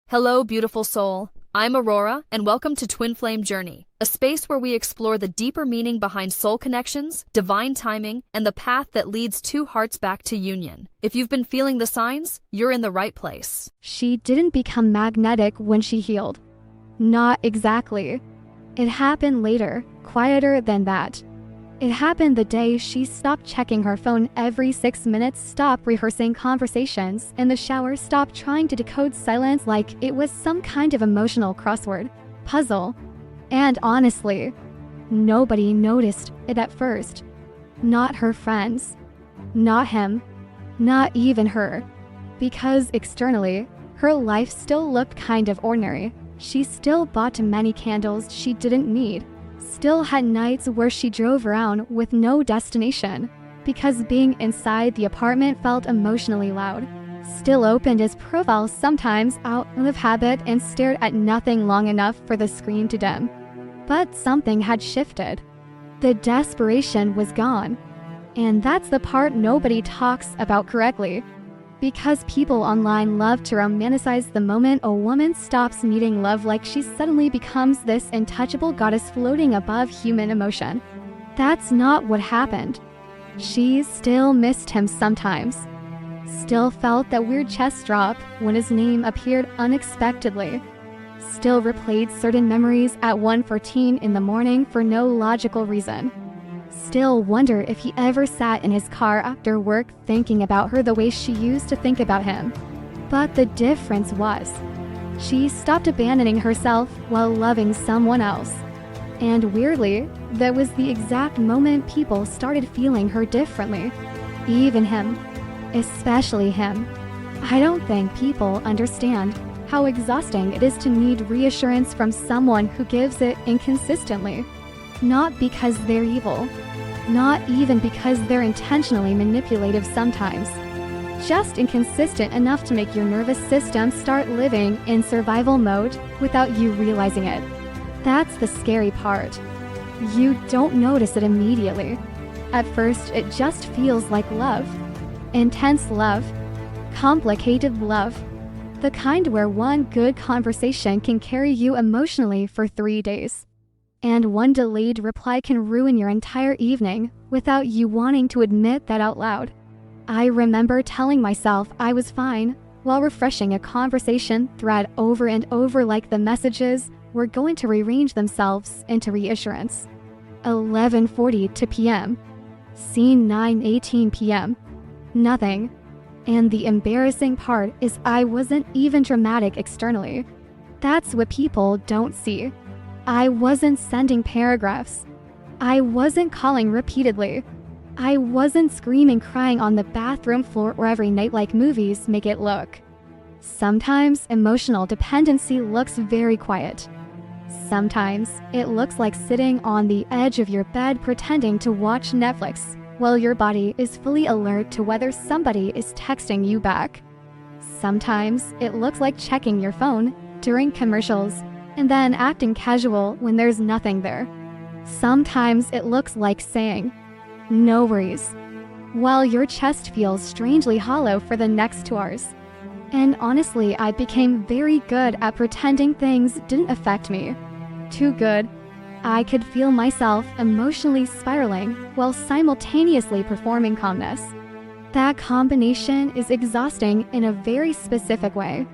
Hello, beautiful soul. I'm Aurora, and welcome to Twin Flame Journey, a space where we explore the deeper meaning behind soul connections, divine timing, and the path that leads two hearts back to union. If you've been feeling the signs, you're in the right place. She didn't become magnetic when she healed. Not exactly. It happened later, quieter than that. It happened the day she stopped checking her phone every 6 minutes, stopped rehearsing conversations in the shower, stopped trying to decode silence like it was some kind of emotional crossword puzzle. And honestly, nobody noticed it at first. Not her friends. Not him. Not even her. Because externally, her life still looked kind of ordinary. She still bought many candles she didn't need. Still had nights where she drove around with no destination, because being inside the apartment felt emotionally loud. Still opened his profile sometimes out of habit and stared at nothing long enough for the screen to dim. But something had shifted. The desperation was gone. And that's the part nobody talks about correctly. Because people online love to romanticize the moment a woman stops needing love, like she suddenly becomes this untouchable goddess floating above human emotion. That's not what happened. She still missed him sometimes. Still felt that weird chest drop when his name appeared unexpectedly. Still replayed certain memories at 1:14 in the morning for no logical reason. Still wonder if he ever sat in his car after work thinking about her the way she used to think about him. But the difference was, she stopped abandoning herself while loving someone else. And weirdly, that was the exact moment people started feeling her differently. Even him. Especially him. I don't think people understand how exhausting it is to need reassurance from someone who gives it inconsistently. Not because they're evil. Not even because they're intentionally manipulative sometimes. Just inconsistent enough to make your nervous system start living in survival mode without you realizing it. That's the scary part. You don't notice it immediately. At first, it just feels like love. Intense love. Complicated love. The kind where one good conversation can carry you emotionally for 3 days. And one delayed reply can ruin your entire evening without you wanting to admit that out loud. I remember telling myself I was fine while refreshing a conversation thread over and over, like the messages were going to rearrange themselves into reassurance. 11:40 p.m. Scene 9:18 p.m. Nothing. And the embarrassing part is I wasn't even dramatic externally. That's what people don't see. I wasn't sending paragraphs. I wasn't calling repeatedly. I wasn't screaming, crying on the bathroom floor or every night like movies make it look. Sometimes emotional dependency looks very quiet. Sometimes it looks like sitting on the edge of your bed pretending to watch Netflix while your body is fully alert to whether somebody is texting you back. Sometimes it looks like checking your phone during commercials and then acting casual when there's nothing there. Sometimes it looks like saying, "No worries," while your chest feels strangely hollow for the next 2 hours. And honestly, I became very good at pretending things didn't affect me. Too good. I could feel myself emotionally spiraling while simultaneously performing calmness. That combination is exhausting in a very specific way.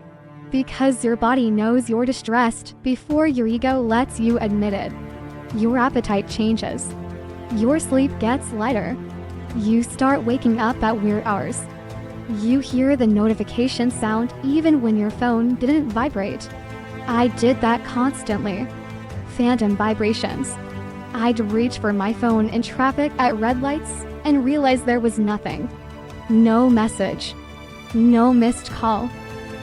Because your body knows you're distressed before your ego lets you admit it. Your appetite changes. Your sleep gets lighter. You start waking up at weird hours. You hear the notification sound even when your phone didn't vibrate. I did that constantly. Phantom vibrations. I'd reach for my phone in traffic at red lights and realize there was nothing. No message. No missed call.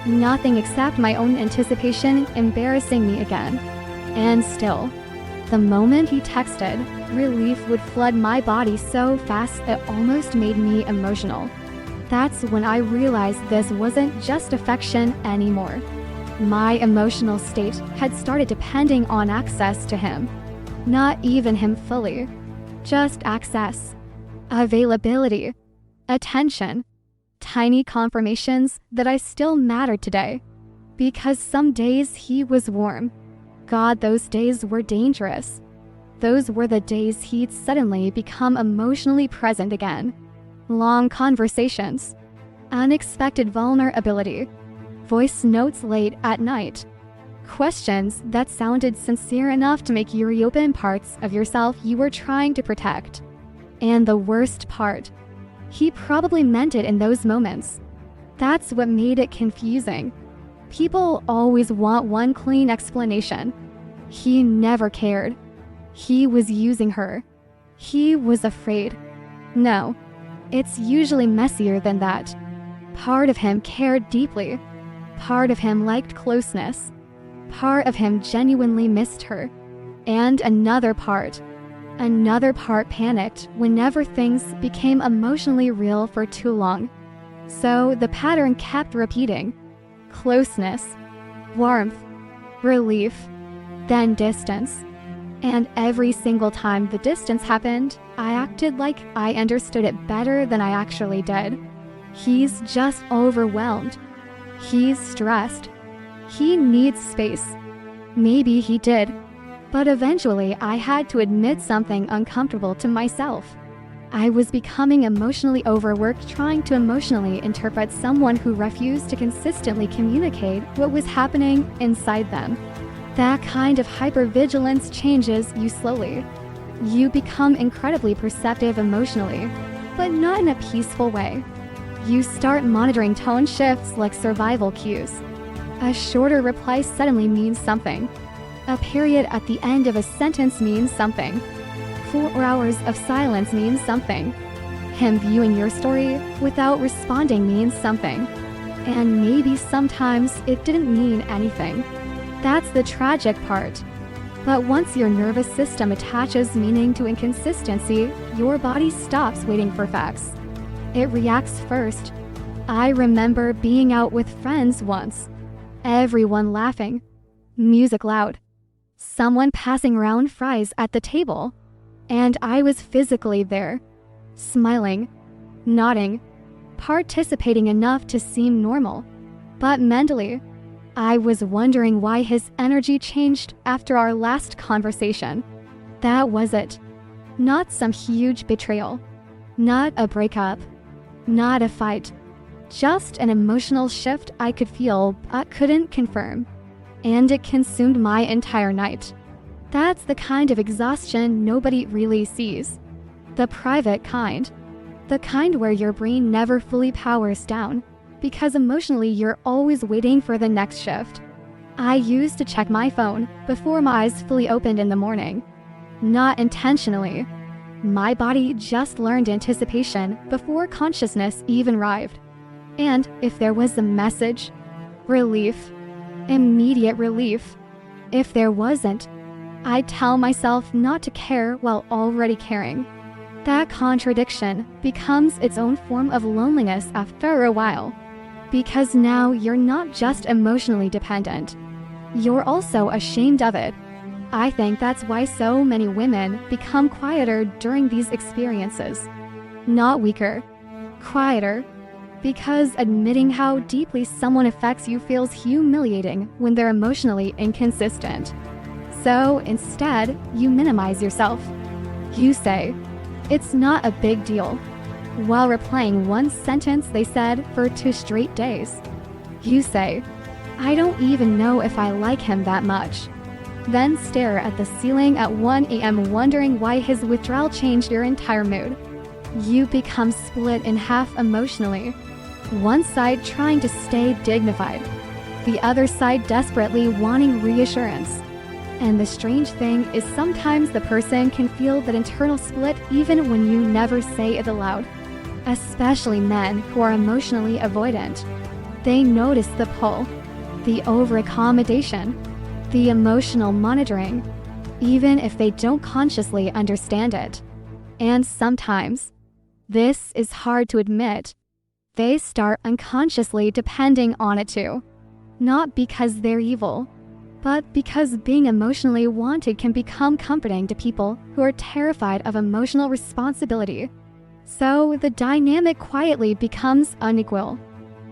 Nothing except my own anticipation embarrassing me again. And still, the moment he texted, relief would flood my body so fast it almost made me emotional. That's when I realized this wasn't just affection anymore. My emotional state had started depending on access to him. Not even him fully. Just access. Availability. Attention. Tiny confirmations that I still mattered today. Because some days he was warm. God, those days were dangerous. Those were the days he'd suddenly become emotionally present again. Long conversations, unexpected vulnerability, voice notes late at night, questions that sounded sincere enough to make you reopen parts of yourself you were trying to protect. And the worst part, he probably meant it in those moments. That's what made it confusing. People always want one clean explanation. He never cared. He was using her. He was afraid. No, it's usually messier than that. Part of him cared deeply. Part of him liked closeness. Part of him genuinely missed her. And another part panicked whenever things became emotionally real for too long. So the pattern kept repeating. Closeness, warmth, relief, then distance. And every single time the distance happened, I acted like I understood it better than I actually did. He's just overwhelmed. He's stressed. He needs space. Maybe he did. But eventually I had to admit something uncomfortable to myself. I was becoming emotionally overworked trying to emotionally interpret someone who refused to consistently communicate what was happening inside them. That kind of hypervigilance changes you slowly. You become incredibly perceptive emotionally, but not in a peaceful way. You start monitoring tone shifts like survival cues. A shorter reply suddenly means something. A period at the end of a sentence means something. 4 hours of silence means something. Him viewing your story without responding means something. And maybe sometimes it didn't mean anything. That's the tragic part. But once your nervous system attaches meaning to inconsistency, your body stops waiting for facts. It reacts first. I remember being out with friends once. Everyone laughing. Music loud. Someone passing around fries at the table. And I was physically there. Smiling. Nodding. Participating enough to seem normal. But mentally, I was wondering why his energy changed after our last conversation. That was it. Not some huge betrayal. Not a breakup. Not a fight. Just an emotional shift I could feel but couldn't confirm. And it consumed my entire night. That's the kind of exhaustion nobody really sees. The private kind. The kind where your brain never fully powers down. Because emotionally you're always waiting for the next shift. I used to check my phone before my eyes fully opened in the morning. Not intentionally. My body just learned anticipation before consciousness even arrived. And if there was a message, relief, immediate relief. If there wasn't, I'd tell myself not to care while already caring. That contradiction becomes its own form of loneliness after a while. Because now you're not just emotionally dependent. You're also ashamed of it. I think that's why so many women become quieter during these experiences. Not weaker, quieter. Because admitting how deeply someone affects you feels humiliating when they're emotionally inconsistent. So instead, you minimize yourself. You say, "It's not a big deal," while replaying one sentence they said for 2 straight days. You say, "I don't even know if I like him that much." Then stare at the ceiling at 1 a.m. wondering why his withdrawal changed your entire mood. You become split in half emotionally. One side trying to stay dignified, the other side desperately wanting reassurance. And the strange thing is sometimes the person can feel that internal split even when you never say it aloud. Especially men who are emotionally avoidant. They notice the pull, the over-accommodation, the emotional monitoring, even if they don't consciously understand it. And sometimes, this is hard to admit, they start unconsciously depending on it too. Not because they're evil, but because being emotionally wanted can become comforting to people who are terrified of emotional responsibility. So the dynamic quietly becomes unequal.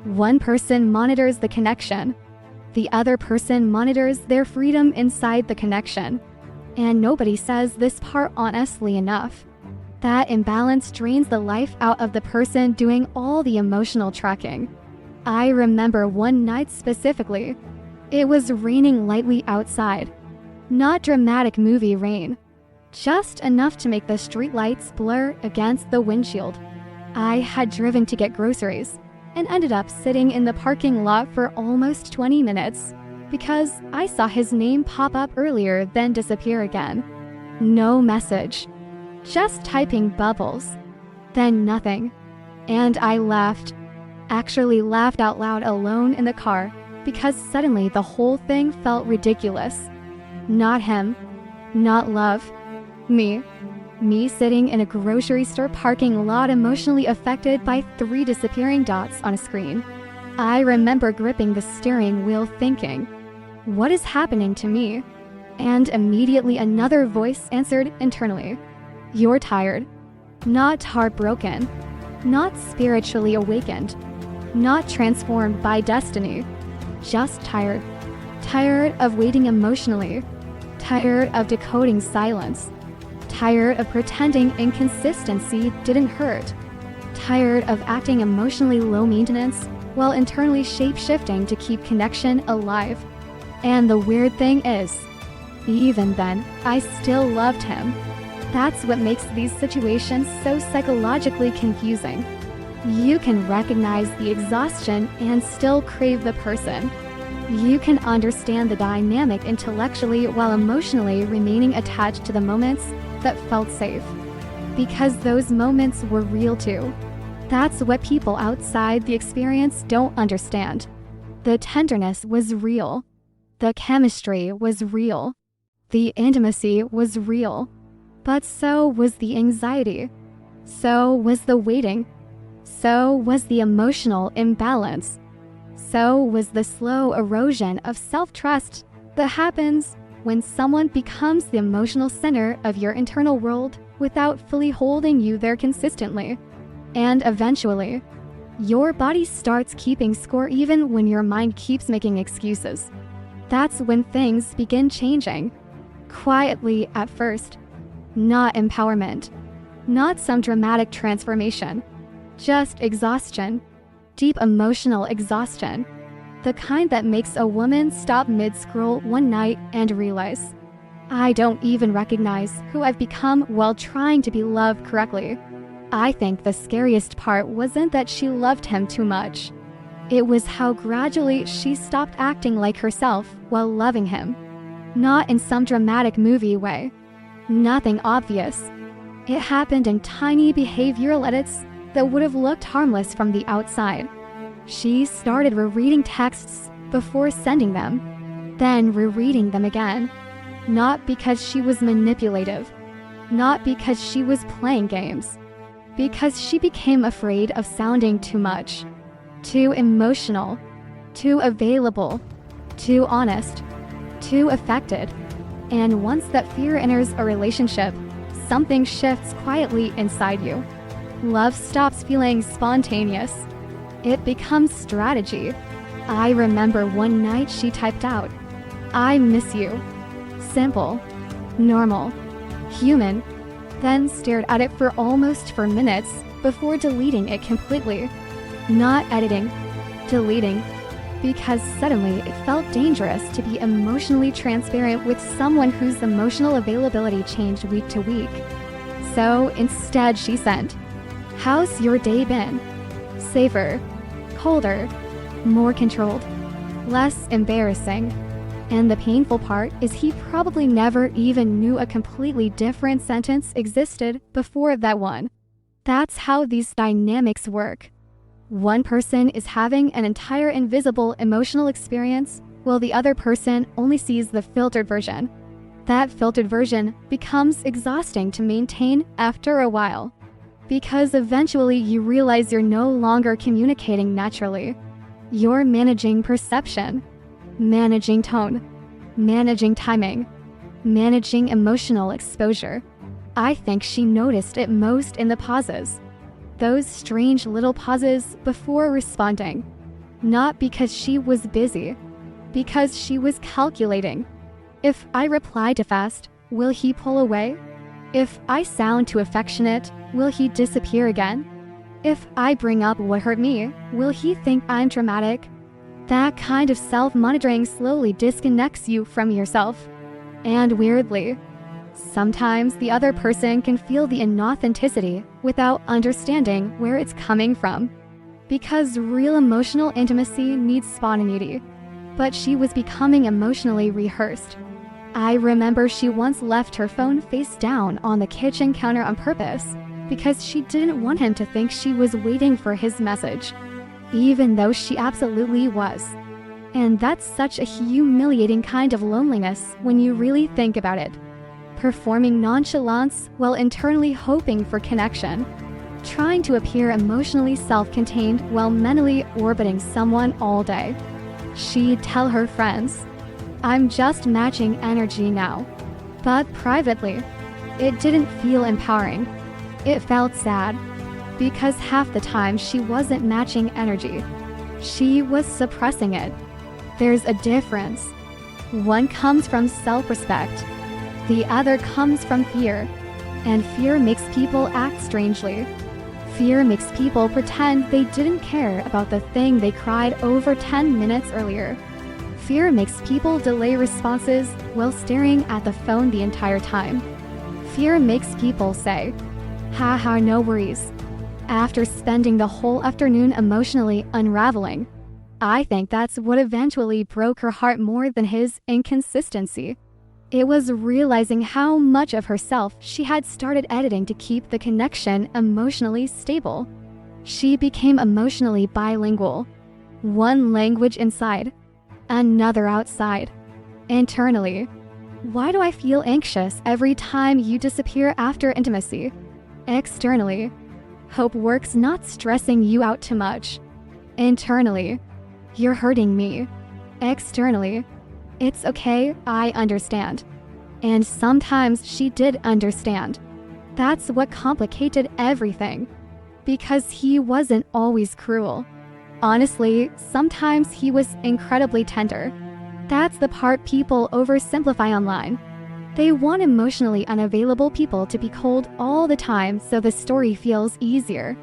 One person monitors the connection, The other person monitors their freedom inside the connection. And nobody says this part honestly enough. That imbalance drains the life out of the person doing all the emotional tracking. I remember one night specifically. It was raining lightly outside. Not dramatic movie rain. Just enough to make the streetlights blur against the windshield. I had driven to get groceries and ended up sitting in the parking lot for almost 20 minutes because I saw his name pop up earlier then disappear again. No message. Just typing bubbles. Then nothing. And I laughed. Actually laughed out loud alone in the car because suddenly the whole thing felt ridiculous. Not him. Not love. Me. Me sitting in a grocery store parking lot emotionally affected by 3 disappearing dots on a screen. I remember gripping the steering wheel thinking, what is happening to me? And immediately another voice answered internally, you're tired. Not heartbroken. Not spiritually awakened. Not transformed by destiny. Just tired. Tired of waiting emotionally. Tired of decoding silence. Tired of pretending inconsistency didn't hurt. Tired of acting emotionally low maintenance while internally shape-shifting to keep connection alive. And the weird thing is, even then, I still loved him. That's what makes these situations so psychologically confusing. You can recognize the exhaustion and still crave the person. You can understand the dynamic intellectually while emotionally remaining attached to the moments that felt safe. Because those moments were real too. That's what people outside the experience don't understand. The tenderness was real. The chemistry was real. The intimacy was real. But so was the anxiety. So was the waiting. So was the emotional imbalance. So was the slow erosion of self-trust that happens when someone becomes the emotional center of your internal world without fully holding you there consistently. And eventually, your body starts keeping score even when your mind keeps making excuses. That's when things begin changing. Quietly at first. Not empowerment. Not some dramatic transformation. Just exhaustion. Deep emotional exhaustion. The kind that makes a woman stop mid-scroll one night and realize, I don't even recognize who I've become while trying to be loved correctly. I think the scariest part wasn't that she loved him too much. It was how gradually she stopped acting like herself while loving him. Not in some dramatic movie way. Nothing obvious. It happened in tiny behavioral edits that would have looked harmless from the outside. She started rereading texts before sending them, then rereading them again. Not because she was manipulative. Not because she was playing games. Because she became afraid of sounding too much. Too emotional. Too available. Too honest. Too affected. And once that fear enters a relationship, something shifts quietly inside you. Love stops feeling spontaneous. It becomes strategy. I remember one night she typed out, I miss you. Simple. Normal. Human. Then stared at it for almost 4 minutes before deleting it completely. Not editing. Deleting. Because suddenly it felt dangerous to be emotionally transparent with someone whose emotional availability changed week to week. So instead she sent, how's your day been? Safer. Colder. More controlled. Less embarrassing. And the painful part is he probably never even knew a completely different sentence existed before that one. That's how these dynamics work. One person is having an entire invisible emotional experience, while the other person only sees the filtered version. That filtered version becomes exhausting to maintain after a while. Because eventually you realize you're no longer communicating naturally. You're managing perception, managing tone, managing timing, managing emotional exposure. I think she noticed it most in the pauses. Those strange little pauses before responding. Not because she was busy, because she was calculating. If I reply too fast, will he pull away? If I sound too affectionate, will he disappear again? If I bring up what hurt me, will he think I'm dramatic? That kind of self-monitoring slowly disconnects you from yourself. And weirdly, sometimes the other person can feel the inauthenticity without understanding where it's coming from. Because real emotional intimacy needs spontaneity. But she was becoming emotionally rehearsed. I remember she once left her phone face down on the kitchen counter on purpose because she didn't want him to think she was waiting for his message, even though she absolutely was. And that's such a humiliating kind of loneliness when you really think about it. Performing nonchalance while internally hoping for connection. Trying to appear emotionally self-contained while mentally orbiting someone all day. She'd tell her friends, "I'm just matching energy now." But privately, it didn't feel empowering. It felt sad, because half the time she wasn't matching energy. She was suppressing it. There's a difference. One comes from self-respect. The other comes from fear. And fear makes people act strangely. Fear makes people pretend they didn't care about the thing they cried over 10 minutes earlier. Fear makes people delay responses while staring at the phone the entire time. Fear makes people say, "Haha, no worries," after spending the whole afternoon emotionally unraveling. I think that's what eventually broke her heart more than his inconsistency. It was realizing how much of herself she had started editing to keep the connection emotionally stable. She became emotionally bilingual. One language inside, another outside. Internally, why do I feel anxious every time you disappear after intimacy? Externally, hope works not stressing you out too much. Internally, you're hurting me. Externally, it's okay, I understand. And sometimes she did understand. That's what complicated everything. Because he wasn't always cruel. Honestly, sometimes he was incredibly tender. That's the part people oversimplify online. They want emotionally unavailable people to be cold all the time so the story feels easier.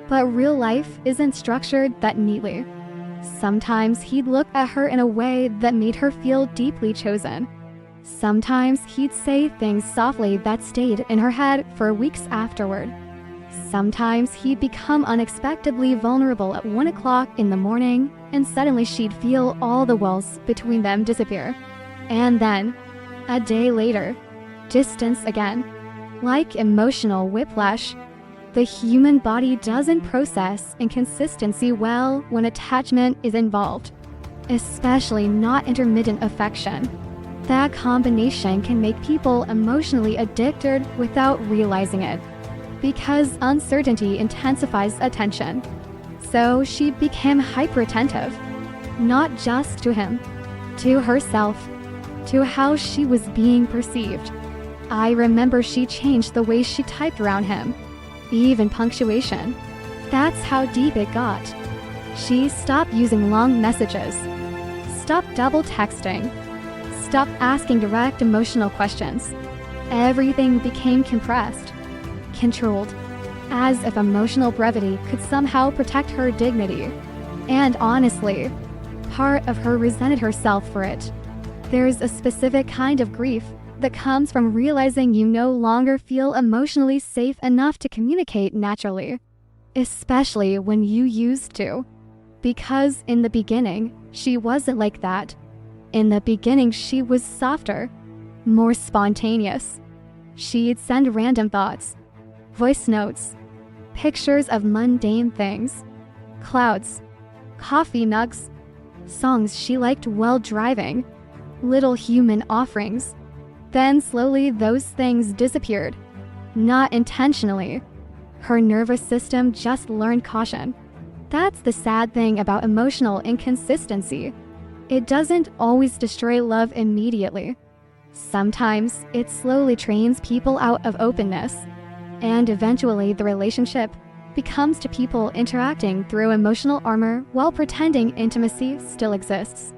But real life isn't structured that neatly. Sometimes he'd look at her in a way that made her feel deeply chosen. Sometimes he'd say things softly that stayed in her head for weeks afterward. Sometimes he'd become unexpectedly vulnerable at 1 o'clock in the morning, and suddenly she'd feel all the walls between them disappear. And then, a day later, distance again. Like emotional whiplash, the human body doesn't process inconsistency well when attachment is involved, especially not intermittent affection. That combination can make people emotionally addicted without realizing it, because uncertainty intensifies attention. So she became hyper-attentive, not just to him, to herself, to how she was being perceived. I remember she changed the way she typed around him. Even punctuation. That's how deep it got. She stopped using long messages, stopped double texting, stopped asking direct emotional questions. Everything became compressed, controlled, as if emotional brevity could somehow protect her dignity. And honestly, part of her resented herself for it. There's a specific kind of grief that comes from realizing you no longer feel emotionally safe enough to communicate naturally, especially when you used to. Because in the beginning, she wasn't like that. In the beginning, she was softer, more spontaneous. She'd send random thoughts, voice notes, pictures of mundane things, clouds, coffee nugs, songs she liked while driving, little human offerings. Then slowly those things disappeared. Not intentionally. Her nervous system just learned caution. That's the sad thing about emotional inconsistency. It doesn't always destroy love immediately. Sometimes it slowly trains people out of openness. And eventually the relationship becomes to people interacting through emotional armor while pretending intimacy still exists.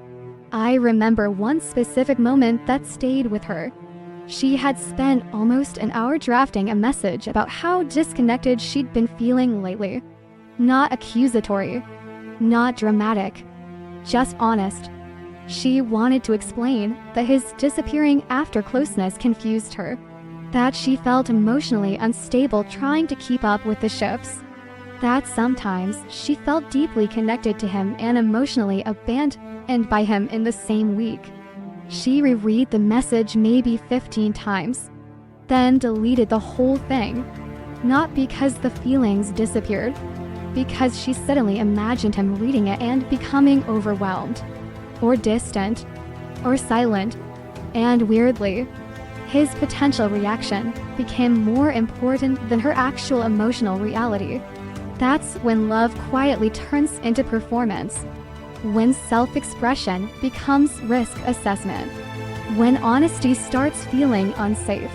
I remember one specific moment that stayed with her. She had spent almost an hour drafting a message about how disconnected she'd been feeling lately. Not accusatory, not dramatic, just honest. She wanted to explain that his disappearing after closeness confused her, that she felt emotionally unstable trying to keep up with the shifts, that sometimes she felt deeply connected to him and emotionally abandoned by him in the same week. She reread the message maybe 15 times, then deleted the whole thing, not because the feelings disappeared, because she suddenly imagined him reading it and becoming overwhelmed, or distant, or silent, and weirdly, his potential reaction became more important than her actual emotional reality. That's when love quietly turns into performance, when self-expression becomes risk assessment, when honesty starts feeling unsafe,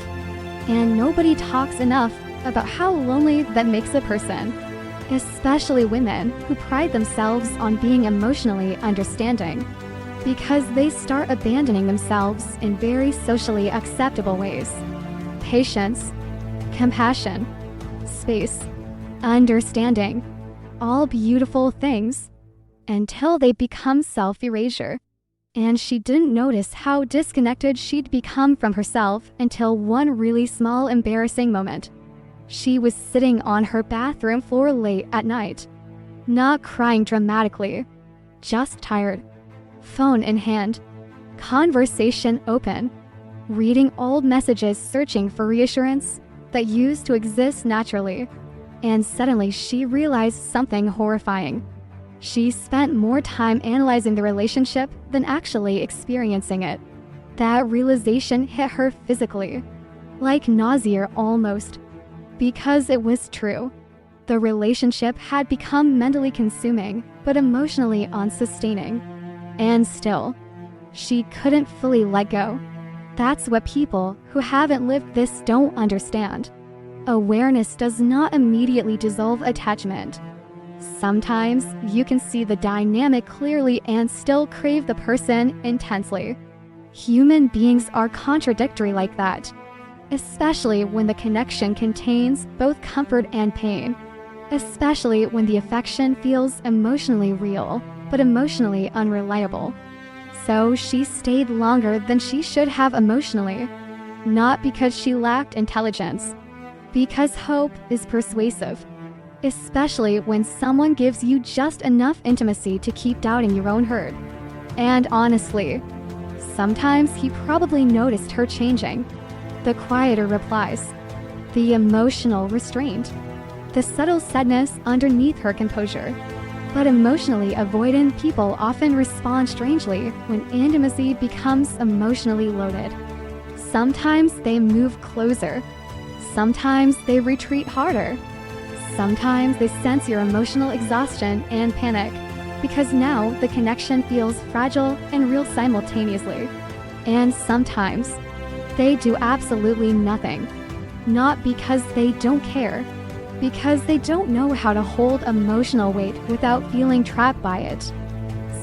and nobody talks enough about how lonely that makes a person, especially women who pride themselves on being emotionally understanding, because they start abandoning themselves in very socially acceptable ways. Patience, compassion, space, understanding, all beautiful things, until they become self-erasure. And she didn't notice how disconnected she'd become from herself until one really small embarrassing moment. She was sitting on her bathroom floor late at night, not crying dramatically, just tired. Phone in hand, conversation open, reading old messages searching for reassurance that used to exist naturally, and suddenly she realized something horrifying. She spent more time analyzing the relationship than actually experiencing it. That realization hit her physically, like nausea almost, because it was true. The relationship had become mentally consuming, but emotionally unsustaining. And still, she couldn't fully let go. That's what people who haven't lived this don't understand. Awareness does not immediately dissolve attachment. Sometimes you can see the dynamic clearly and still crave the person intensely. Human beings are contradictory like that, especially when the connection contains both comfort and pain, especially when the affection feels emotionally real, but emotionally unreliable. So she stayed longer than she should have emotionally, not because she lacked intelligence, because hope is persuasive, especially when someone gives you just enough intimacy to keep doubting your own hurt. And honestly, sometimes he probably noticed her changing. The quieter replies, the emotional restraint, the subtle sadness underneath her composure. But emotionally avoidant people often respond strangely when intimacy becomes emotionally loaded. Sometimes they move closer. Sometimes they retreat harder. Sometimes they sense your emotional exhaustion and panic, because now the connection feels fragile and real simultaneously. And sometimes they do absolutely nothing, not because they don't care, because they don't know how to hold emotional weight without feeling trapped by it.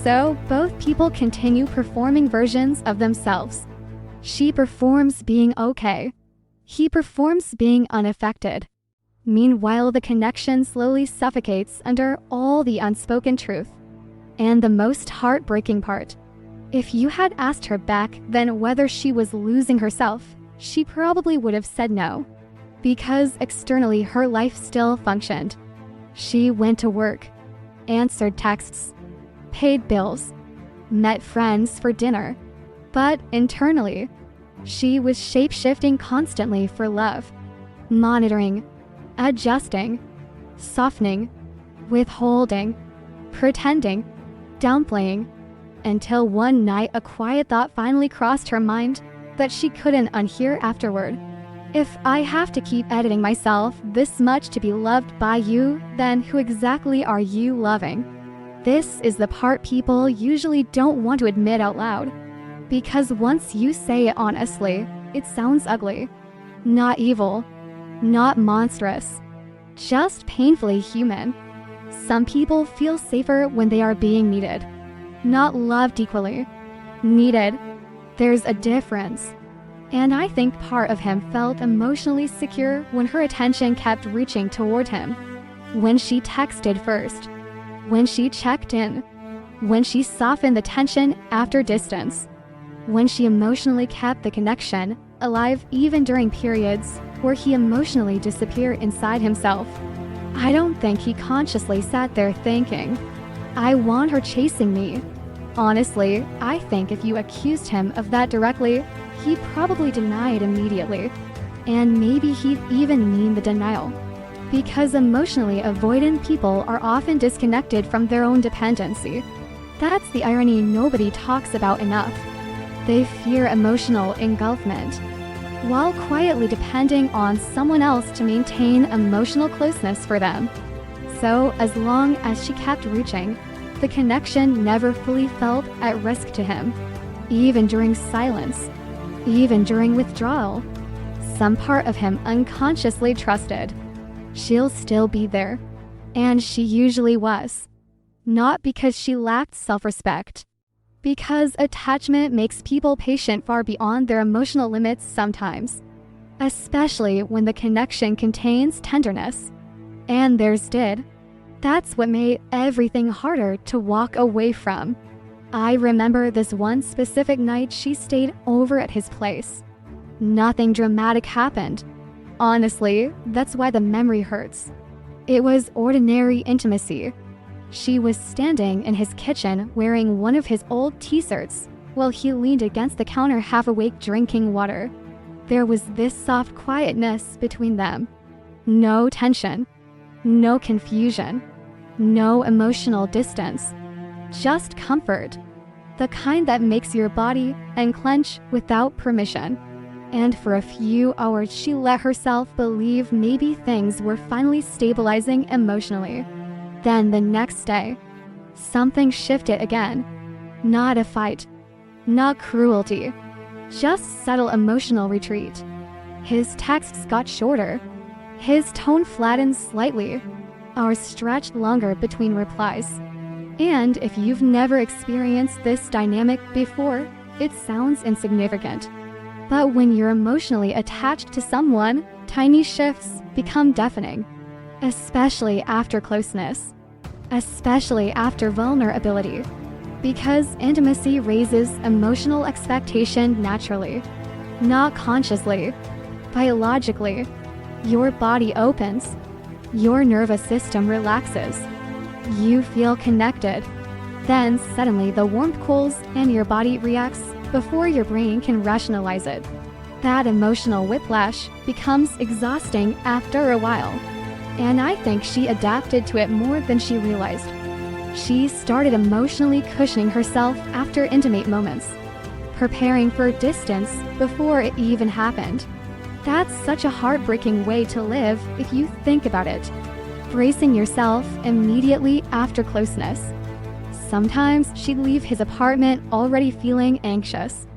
So both people continue performing versions of themselves. She performs being okay. He performs being unaffected. Meanwhile, the connection slowly suffocates under all the unspoken truth. And the most heartbreaking part, if you had asked her back then whether she was losing herself, she probably would have said no. Because externally her life still functioned. She went to work, answered texts, paid bills, met friends for dinner. But internally, she was shape-shifting constantly for love, monitoring, adjusting, softening, withholding, pretending, downplaying, until one night a quiet thought finally crossed her mind that she couldn't unhear afterward. If I have to keep editing myself this much to be loved by you, then who exactly are you loving? This is the part people usually don't want to admit out loud. Because once you say it honestly, it sounds ugly. Not evil, not monstrous, just painfully human. Some people feel safer when they are being needed, not loved equally. needed. There's a difference. And I think part of him felt emotionally secure when her attention kept reaching toward him. When she texted first. When she checked in. When she softened the tension after distance. When she emotionally kept the connection alive even during periods where he emotionally disappeared inside himself. I don't think he consciously sat there thinking, I want her chasing me. Honestly, I think if you accused him of that directly, he'd probably deny it immediately. And maybe he'd even mean the denial. Because emotionally avoidant people are often disconnected from their own dependency. That's the irony nobody talks about enough. They fear emotional engulfment, while quietly depending on someone else to maintain emotional closeness for them. So, as long as she kept reaching, the connection never fully felt at risk to him. Even during silence, even during withdrawal, some part of him unconsciously trusted. She'll still be there. And she usually was. Not because she lacked self-respect. Because attachment makes people patient far beyond their emotional limits sometimes. Especially when the connection contains tenderness. And theirs did. That's what made everything harder to walk away from. I remember this one specific night she stayed over at his place. Nothing dramatic happened. Honestly, that's why the memory hurts. It was ordinary intimacy. She was standing in his kitchen wearing one of his old t-shirts while he leaned against the counter half awake drinking water. There was this soft quietness between them. No tension. No confusion. No emotional distance. Just comfort. The kind that makes your body unclench without permission. And for a few hours she let herself believe maybe things were finally stabilizing emotionally. Then the next day, something shifted again. Not a fight. Not cruelty. Just subtle emotional retreat. His texts got shorter. His tone flattened slightly. Hours stretched longer between replies. And if you've never experienced this dynamic before, it sounds insignificant. But when you're emotionally attached to someone, tiny shifts become deafening. Especially after closeness. Especially after vulnerability. Because intimacy raises emotional expectation naturally. Not consciously. Biologically. Your body opens. Your nervous system relaxes. You feel connected. Then suddenly the warmth cools and your body reacts before your brain can rationalize it. That emotional whiplash becomes exhausting after a while. And I think she adapted to it more than she realized. She started emotionally cushioning herself after intimate moments, preparing for distance before it even happened. That's such a heartbreaking way to live if you think about it. Bracing yourself immediately after closeness. Sometimes she'd leave his apartment already feeling anxious.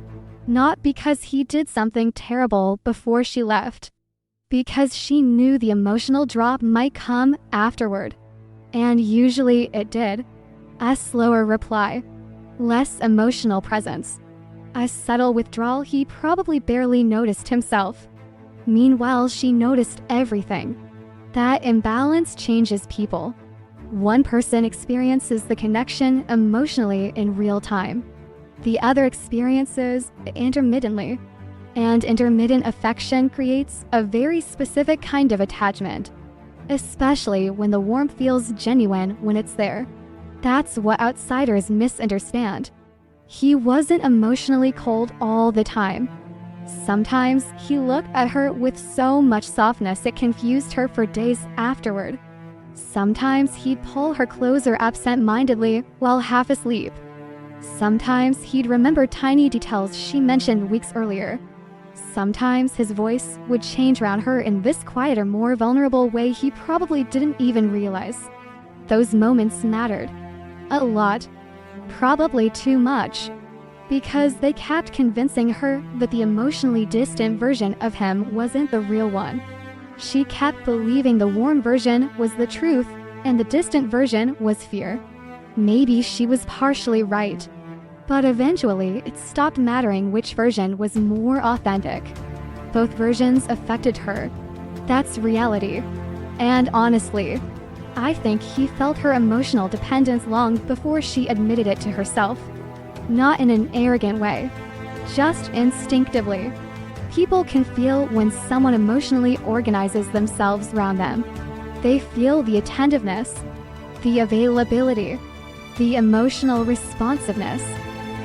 Not because he did something terrible before she left. Because she knew the emotional drop might come afterward. And usually it did. A slower reply. Less emotional presence. A subtle withdrawal he probably barely noticed himself. Meanwhile, she noticed everything. That imbalance changes people. One person experiences the connection emotionally in real time. The other experiences it intermittently. And intermittent affection creates a very specific kind of attachment. Especially when the warmth feels genuine when it's there. That's what outsiders misunderstand. He wasn't emotionally cold all the time. Sometimes he looked at her with so much softness it confused her for days afterward. Sometimes he'd pull her closer absent-mindedly while half asleep. Sometimes he'd remember tiny details she mentioned weeks earlier. Sometimes his voice would change around her in this quieter, more vulnerable way he probably didn't even realize. Those moments mattered. A lot. Probably too much. Because they kept convincing her that the emotionally distant version of him wasn't the real one. She kept believing the warm version was the truth, and the distant version was fear. Maybe she was partially right. But eventually, it stopped mattering which version was more authentic. Both versions affected her. That's reality. And honestly, I think he felt her emotional dependence long before she admitted it to herself. Not in an arrogant way, just instinctively. People can feel when someone emotionally organizes themselves around them. They feel the attentiveness, the availability, the emotional responsiveness,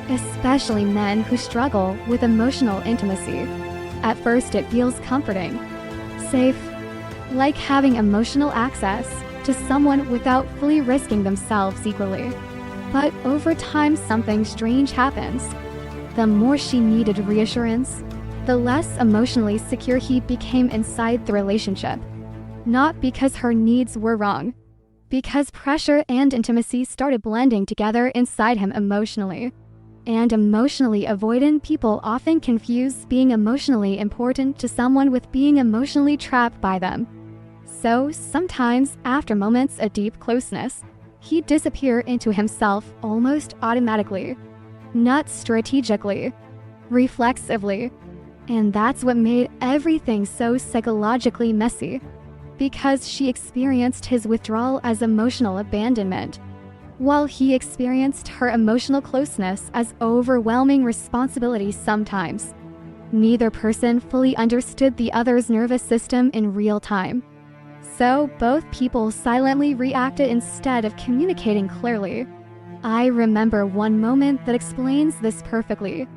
especially men who struggle with emotional intimacy. At first, it feels comforting, safe, like having emotional access to someone without fully risking themselves equally. But over time, something strange happens. The more she needed reassurance, the less emotionally secure he became inside the relationship. Not because her needs were wrong, because pressure and intimacy started blending together inside him emotionally. And emotionally avoidant people often confuse being emotionally important to someone with being emotionally trapped by them. So sometimes, after moments of deep closeness, he'd disappear into himself almost automatically, not strategically, reflexively. And that's what made everything so psychologically messy, because she experienced his withdrawal as emotional abandonment, while he experienced her emotional closeness as overwhelming responsibility sometimes. Neither person fully understood the other's nervous system in real time. So both people silently reacted instead of communicating clearly. I remember one moment that explains this perfectly.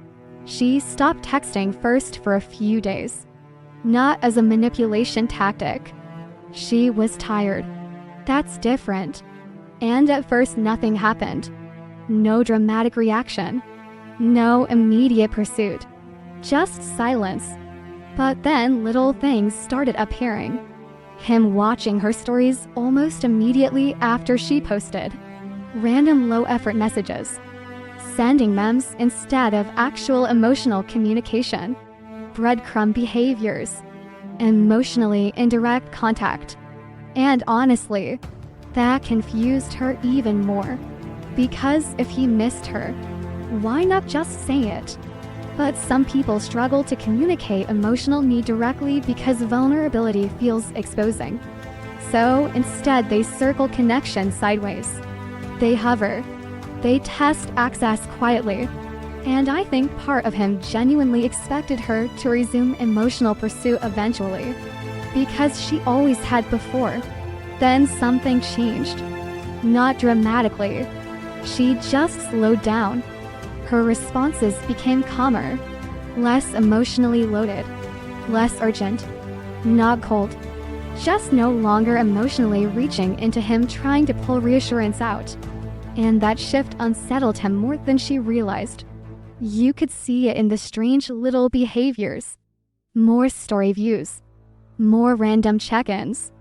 She stopped texting first for a few days. Not as a manipulation tactic. She was tired. That's different. And at first nothing happened. No dramatic reaction. No immediate pursuit. Just silence. But then little things started appearing. Him watching her stories almost immediately after she posted. Random low-effort messages. Sending memes instead of actual emotional communication. Breadcrumb behaviors. Emotionally indirect contact. And honestly, that confused her even more. Because if he missed her, why not just say it? But some people struggle to communicate emotional need directly because vulnerability feels exposing. So instead, they circle connection sideways. They hover. They test access quietly. And I think part of him genuinely expected her to resume emotional pursuit eventually, because she always had before. Then something changed. Not dramatically. She just slowed down. Her responses became calmer, less emotionally loaded, less urgent, not cold, just no longer emotionally reaching into him trying to pull reassurance out. And that shift unsettled him more than she realized. You could see it in the strange little behaviors. More story views, more random check-ins,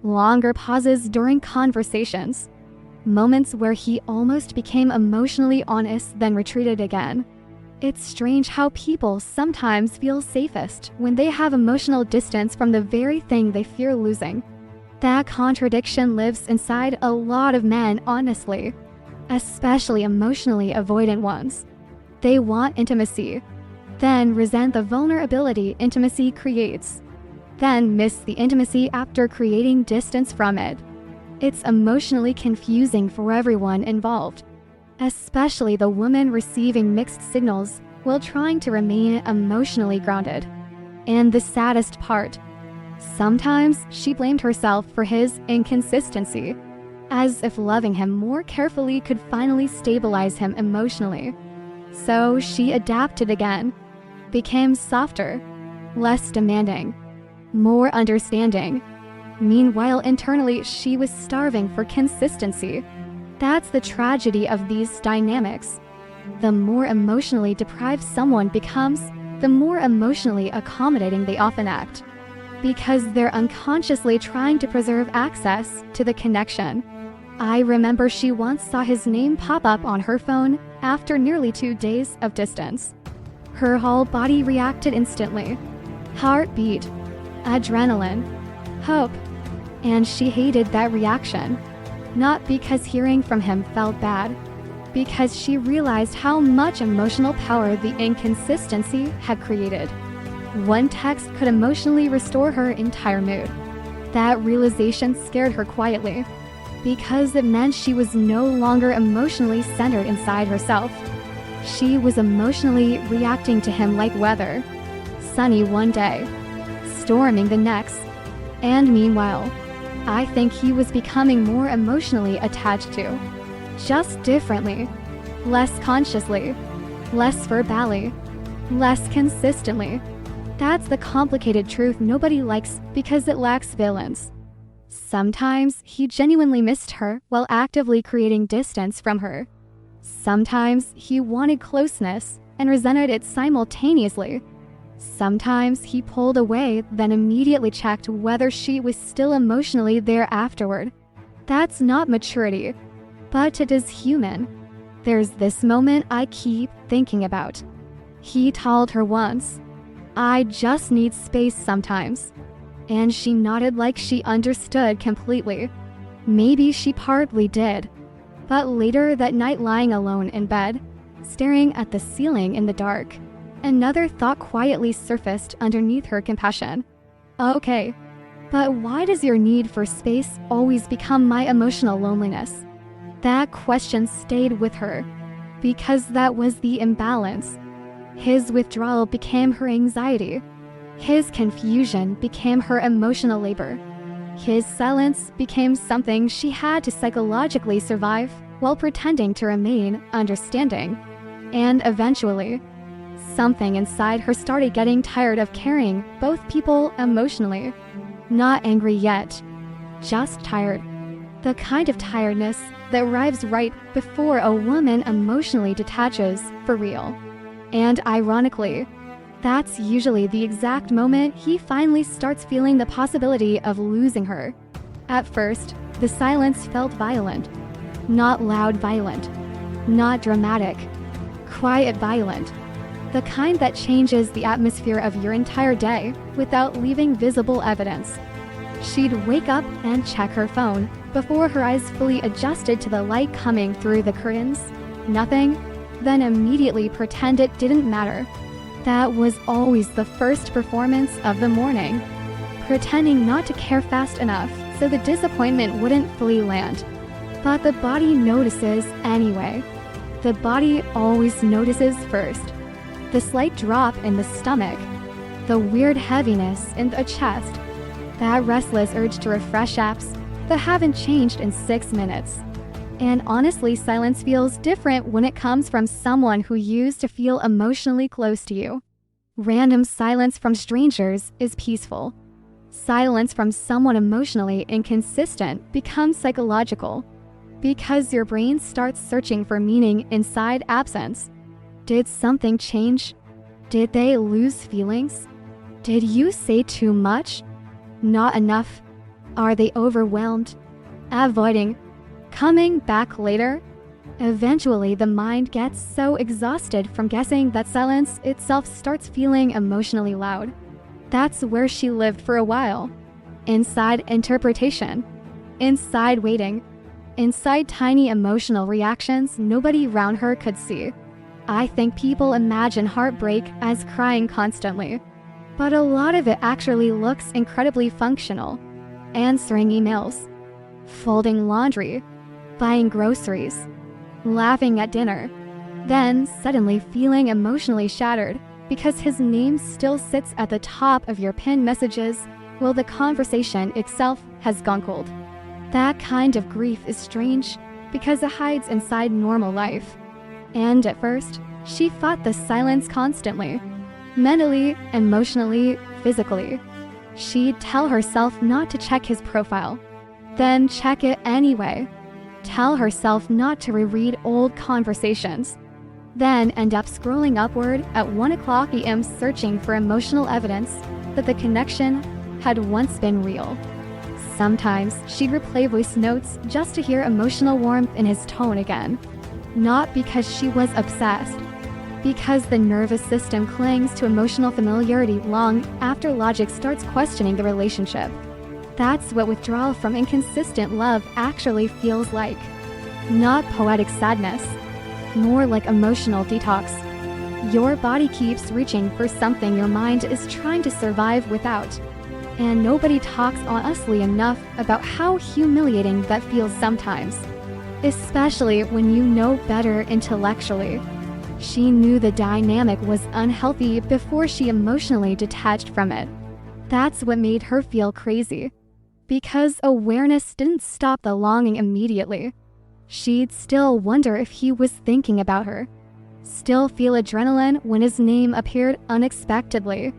longer pauses during conversations, moments where he almost became emotionally honest then retreated again. It's strange how people sometimes feel safest when they have emotional distance from the very thing they fear losing. That contradiction lives inside a lot of men, honestly, especially emotionally avoidant ones. They want intimacy, then resent the vulnerability intimacy creates, then miss the intimacy after creating distance from it. It's emotionally confusing for everyone involved, especially the woman receiving mixed signals while trying to remain emotionally grounded. And the saddest part, sometimes she blamed herself for his inconsistency, as if loving him more carefully could finally stabilize him emotionally. So she adapted again, became softer, less demanding, more understanding. Meanwhile, internally, she was starving for consistency. That's the tragedy of these dynamics. The more emotionally deprived someone becomes, the more emotionally accommodating they often act, because they're unconsciously trying to preserve access to the connection. I remember she once saw his name pop up on her phone after nearly 2 days of distance. Her whole body reacted instantly. Heartbeat, adrenaline, hope. And she hated that reaction, not because hearing from him felt bad, because she realized how much emotional power the inconsistency had created. One text could emotionally restore her entire mood. That realization scared her quietly, because it meant she was no longer emotionally centered inside herself. She was emotionally reacting to him like weather, sunny one day, storming the next. And meanwhile, I think he was becoming more emotionally attached to, just differently, less consciously, less verbally, less consistently. That's the complicated truth nobody likes because it lacks valence. Sometimes he genuinely missed her while actively creating distance from her. Sometimes he wanted closeness and resented it simultaneously. Sometimes he pulled away, then immediately checked whether she was still emotionally there afterward. That's not maturity, but it is human. There's this moment I keep thinking about. He told her once, "I just need space sometimes." And she nodded like she understood completely. Maybe she partly did. But later that night, lying alone in bed, staring at the ceiling in the dark, another thought quietly surfaced underneath her compassion. Okay, but why does your need for space always become my emotional loneliness? That question stayed with her, because that was the imbalance. His withdrawal became her anxiety. His confusion became her emotional labor. His silence became something she had to psychologically survive while pretending to remain understanding. And eventually, something inside her started getting tired of carrying both people emotionally. Not angry yet, just tired. The kind of tiredness that arrives right before a woman emotionally detaches for real. And ironically, that's usually the exact moment he finally starts feeling the possibility of losing her. At first, the silence felt violent. Not loud violent. Not dramatic. Quiet violent. The kind that changes the atmosphere of your entire day without leaving visible evidence. She'd wake up and check her phone before her eyes fully adjusted to the light coming through the curtains. Nothing. Then immediately pretend it didn't matter. That was always the first performance of the morning. Pretending not to care fast enough so the disappointment wouldn't fully land. But the body notices anyway. The body always notices first. The slight drop in the stomach. The weird heaviness in the chest. That restless urge to refresh apps that haven't changed in 6 minutes. And honestly, silence feels different when it comes from someone who used to feel emotionally close to you. Random silence from strangers is peaceful. Silence from someone emotionally inconsistent becomes psychological, because your brain starts searching for meaning inside absence. Did something change? Did they lose feelings? Did you say too much? Not enough? Are they overwhelmed? Avoiding? Coming back later? Eventually, the mind gets so exhausted from guessing that silence itself starts feeling emotionally loud. That's where she lived for a while. Inside interpretation. Inside waiting. Inside tiny emotional reactions nobody around her could see. I think people imagine heartbreak as crying constantly. But a lot of it actually looks incredibly functional. Answering emails. Folding laundry. Buying groceries, laughing at dinner, then suddenly feeling emotionally shattered because his name still sits at the top of your pinned messages while the conversation itself has gone cold. That kind of grief is strange because it hides inside normal life. And at first, she fought the silence constantly, mentally, emotionally, physically. She'd tell herself not to check his profile, then check it anyway. Tell herself not to reread old conversations, then end up scrolling upward at 1 a.m. searching for emotional evidence that the connection had once been real. Sometimes she'd replay voice notes just to hear emotional warmth in his tone again. Not because she was obsessed, because the nervous system clings to emotional familiarity long after logic starts questioning the relationship. That's what withdrawal from inconsistent love actually feels like. Not poetic sadness, more like emotional detox. Your body keeps reaching for something your mind is trying to survive without. And nobody talks honestly enough about how humiliating that feels sometimes. Especially when you know better intellectually. She knew the dynamic was unhealthy before she emotionally detached from it. That's what made her feel crazy. Because awareness didn't stop the longing immediately. She'd still wonder if he was thinking about her. Still feel adrenaline when his name appeared unexpectedly.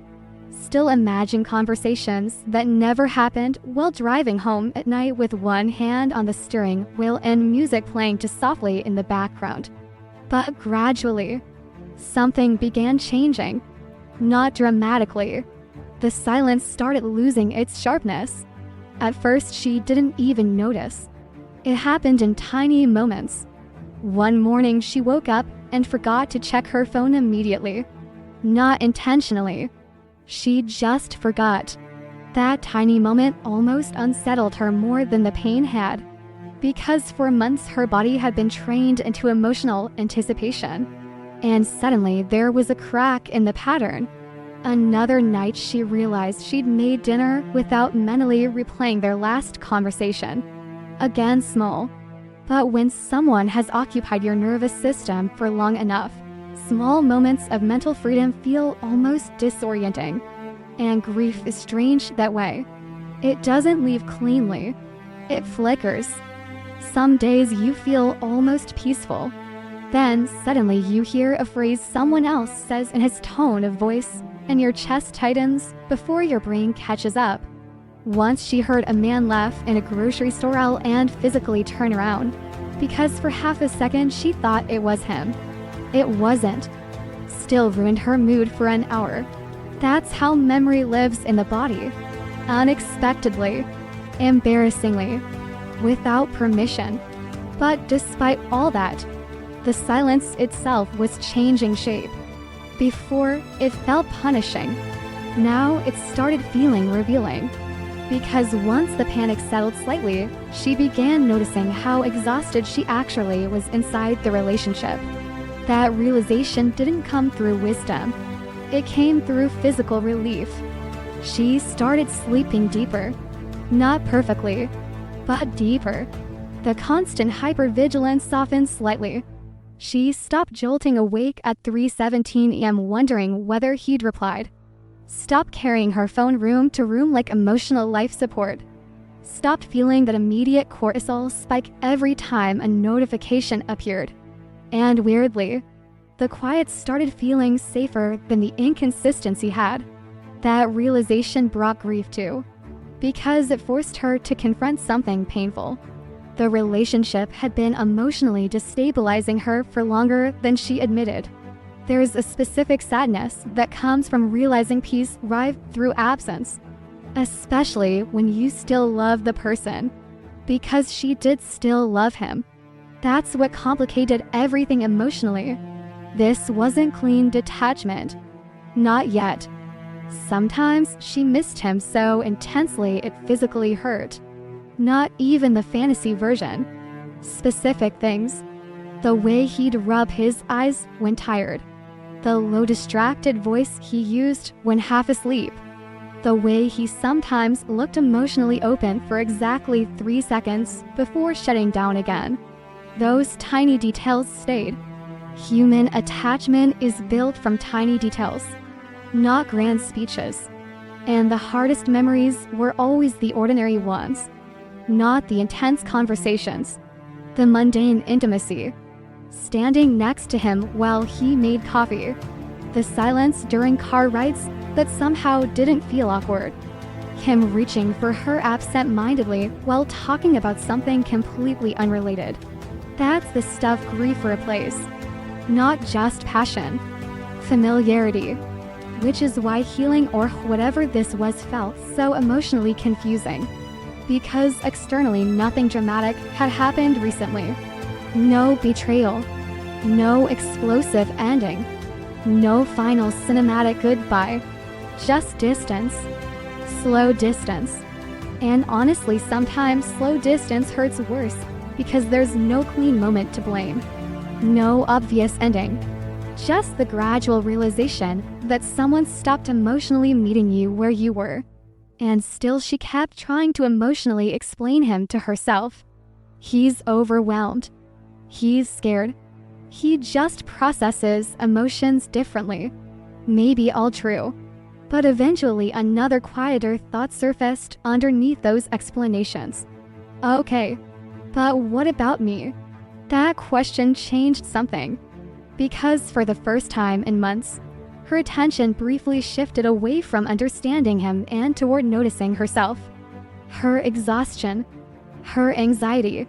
Still imagine conversations that never happened while driving home at night with one hand on the steering wheel and music playing too softly in the background. But gradually, something began changing. Not dramatically. The silence started losing its sharpness. At first, she didn't even notice. It happened in tiny moments. One morning, she woke up and forgot to check her phone immediately. Not intentionally. She just forgot. That tiny moment almost unsettled her more than the pain had. Because for months her body had been trained into emotional anticipation. And suddenly there was a crack in the pattern. Another night she realized she'd made dinner without mentally replaying their last conversation. Again small. But when someone has occupied your nervous system for long enough, small moments of mental freedom feel almost disorienting. And grief is strange that way. It doesn't leave cleanly. It flickers. Some days you feel almost peaceful. Then suddenly you hear a phrase someone else says in his tone of voice, and your chest tightens before your brain catches up. Once she heard a man laugh in a grocery store aisle and physically turn around, because for half a second she thought it was him. It wasn't. Still ruined her mood for an hour. That's how memory lives in the body. Unexpectedly, embarrassingly, without permission. But despite all that, the silence itself was changing shape. Before, it felt punishing. Now it started feeling revealing. Because once the panic settled slightly, she began noticing how exhausted she actually was inside the relationship. That realization didn't come through wisdom. It came through physical relief. She started sleeping deeper. Not perfectly, but deeper. The constant hypervigilance softened slightly. She stopped jolting awake at 3:17 a.m. wondering whether he'd replied. Stopped carrying her phone room to room like emotional life support. Stopped feeling that immediate cortisol spike every time a notification appeared. And weirdly, the quiet started feeling safer than the inconsistency had. That realization brought grief too, because it forced her to confront something painful. The relationship had been emotionally destabilizing her for longer than she admitted. There's a specific sadness that comes from realizing peace arrived through absence, especially when you still love the person, because she did still love him. That's what complicated everything emotionally. This wasn't clean detachment. Not yet. Sometimes she missed him so intensely it physically hurt. Not even the fantasy version. Specific things. The way he'd rub his eyes when tired. The low distracted voice he used when half asleep. The way he sometimes looked emotionally open for exactly 3 seconds before shutting down again. Those tiny details stayed. Human attachment is built from tiny details, not grand speeches. And the hardest memories were always the ordinary ones. Not the intense conversations, the mundane intimacy, standing next to him while he made coffee, the silence during car rides that somehow didn't feel awkward, him reaching for her absent-mindedly while talking about something completely unrelated. That's the stuff grief replaces, not just passion, familiarity, which is why healing or whatever this was felt so emotionally confusing. Because externally nothing dramatic had happened recently. No betrayal. No explosive ending. No final cinematic goodbye. Just distance. Slow distance. And honestly, sometimes slow distance hurts worse because there's no clean moment to blame. No obvious ending. Just the gradual realization that someone stopped emotionally meeting you where you were. And still she kept trying to emotionally explain him to herself. He's overwhelmed. He's scared. He just processes emotions differently. Maybe all true. But eventually another quieter thought surfaced underneath those explanations. Okay, but what about me? That question changed something. Because for the first time in months, her attention briefly shifted away from understanding him and toward noticing herself. Her exhaustion, her anxiety,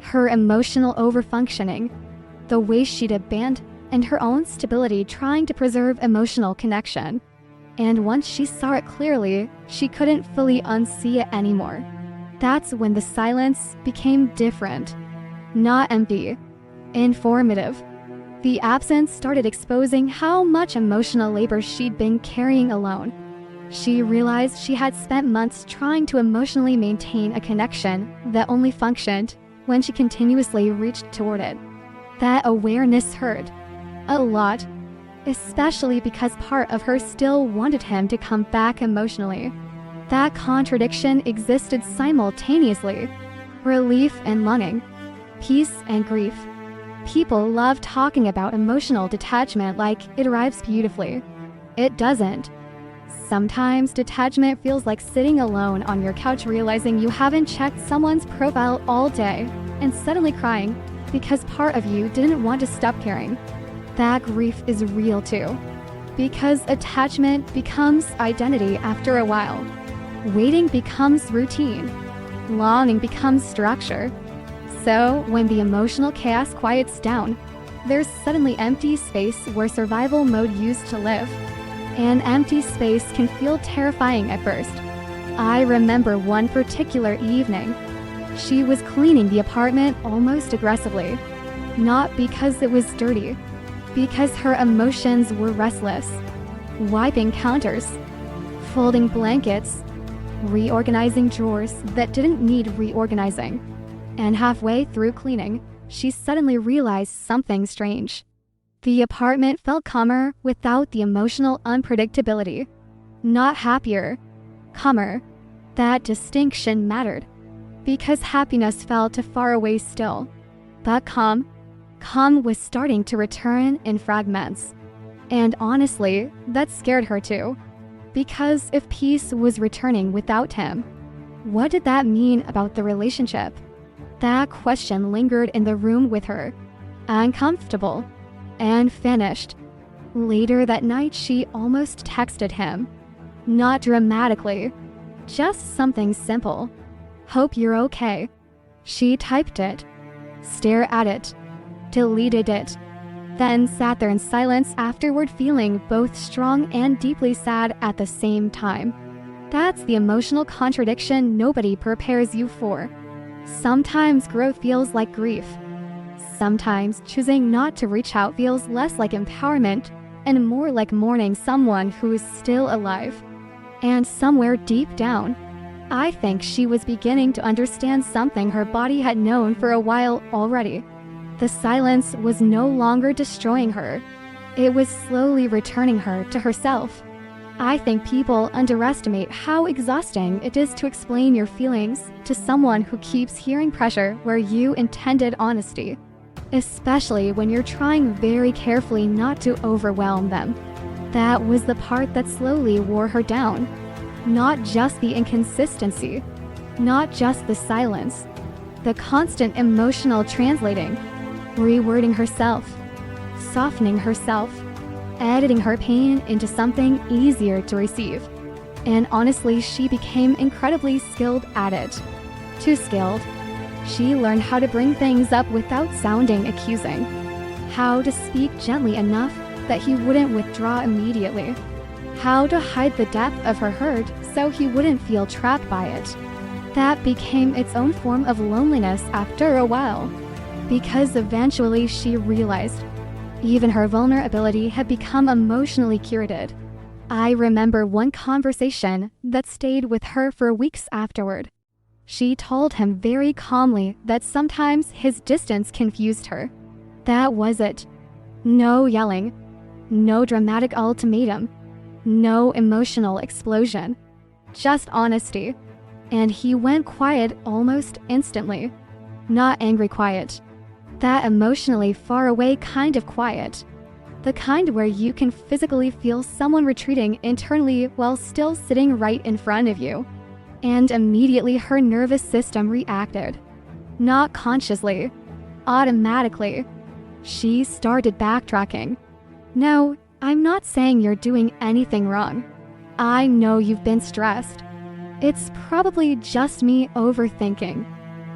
her emotional overfunctioning, the way she'd abandoned and her own stability trying to preserve emotional connection. And once she saw it clearly, she couldn't fully unsee it anymore. That's when the silence became different. Not empty. Informative. The absence started exposing how much emotional labor she'd been carrying alone. She realized she had spent months trying to emotionally maintain a connection that only functioned when she continuously reached toward it. That awareness hurt. A lot. Especially because part of her still wanted him to come back emotionally. That contradiction existed simultaneously. Relief and longing. Peace and grief. People love talking about emotional detachment like it arrives beautifully. It doesn't. Sometimes detachment feels like sitting alone on your couch realizing you haven't checked someone's profile all day and suddenly crying because part of you didn't want to stop caring. That grief is real too. Because attachment becomes identity after a while. Waiting becomes routine. Longing becomes structure. So, when the emotional chaos quiets down, there's suddenly empty space where survival mode used to live. And empty space can feel terrifying at first. I remember one particular evening. She was cleaning the apartment almost aggressively. Not because it was dirty, because her emotions were restless. Wiping counters, folding blankets, reorganizing drawers that didn't need reorganizing. And halfway through cleaning, she suddenly realized something strange. The apartment felt calmer without the emotional unpredictability. Not happier, calmer. That distinction mattered, because happiness felt too far away still. But calm was starting to return in fragments. And honestly, that scared her too. Because if peace was returning without him, what did that mean about the relationship? That question lingered in the room with her, uncomfortable, and finished. Later that night, she almost texted him. Not dramatically, just something simple. Hope you're okay. She typed it, stared at it, deleted it, then sat there in silence afterward, feeling both strong and deeply sad at the same time. That's the emotional contradiction nobody prepares you for. Sometimes growth feels like grief. Sometimes choosing not to reach out feels less like empowerment and more like mourning someone who is still alive. And somewhere deep down, I think she was beginning to understand something her body had known for a while already. The silence was no longer destroying her. It was slowly returning her to herself. I think people underestimate how exhausting it is to explain your feelings to someone who keeps hearing pressure where you intended honesty, especially when you're trying very carefully not to overwhelm them. That was the part that slowly wore her down. Not just the inconsistency, not just the silence, the constant emotional translating, rewording herself, softening herself, editing her pain into something easier to receive. And honestly, she became incredibly skilled at it. Too skilled. She learned how to bring things up without sounding accusing, how to speak gently enough that he wouldn't withdraw immediately, how to hide the depth of her hurt so he wouldn't feel trapped by it. That became its own form of loneliness after a while, because eventually she realized even her vulnerability had become emotionally curated. I remember one conversation that stayed with her for weeks afterward. She told him very calmly that sometimes his distance confused her, That was it. No yelling. No dramatic ultimatum. No emotional explosion. Just honesty. And he went quiet almost instantly. Not angry quiet. That emotionally far away kind of quiet. The kind where you can physically feel someone retreating internally while still sitting right in front of you. And immediately her nervous system reacted. Not consciously. Automatically. She started backtracking. No, I'm not saying you're doing anything wrong. I know you've been stressed. It's probably just me overthinking.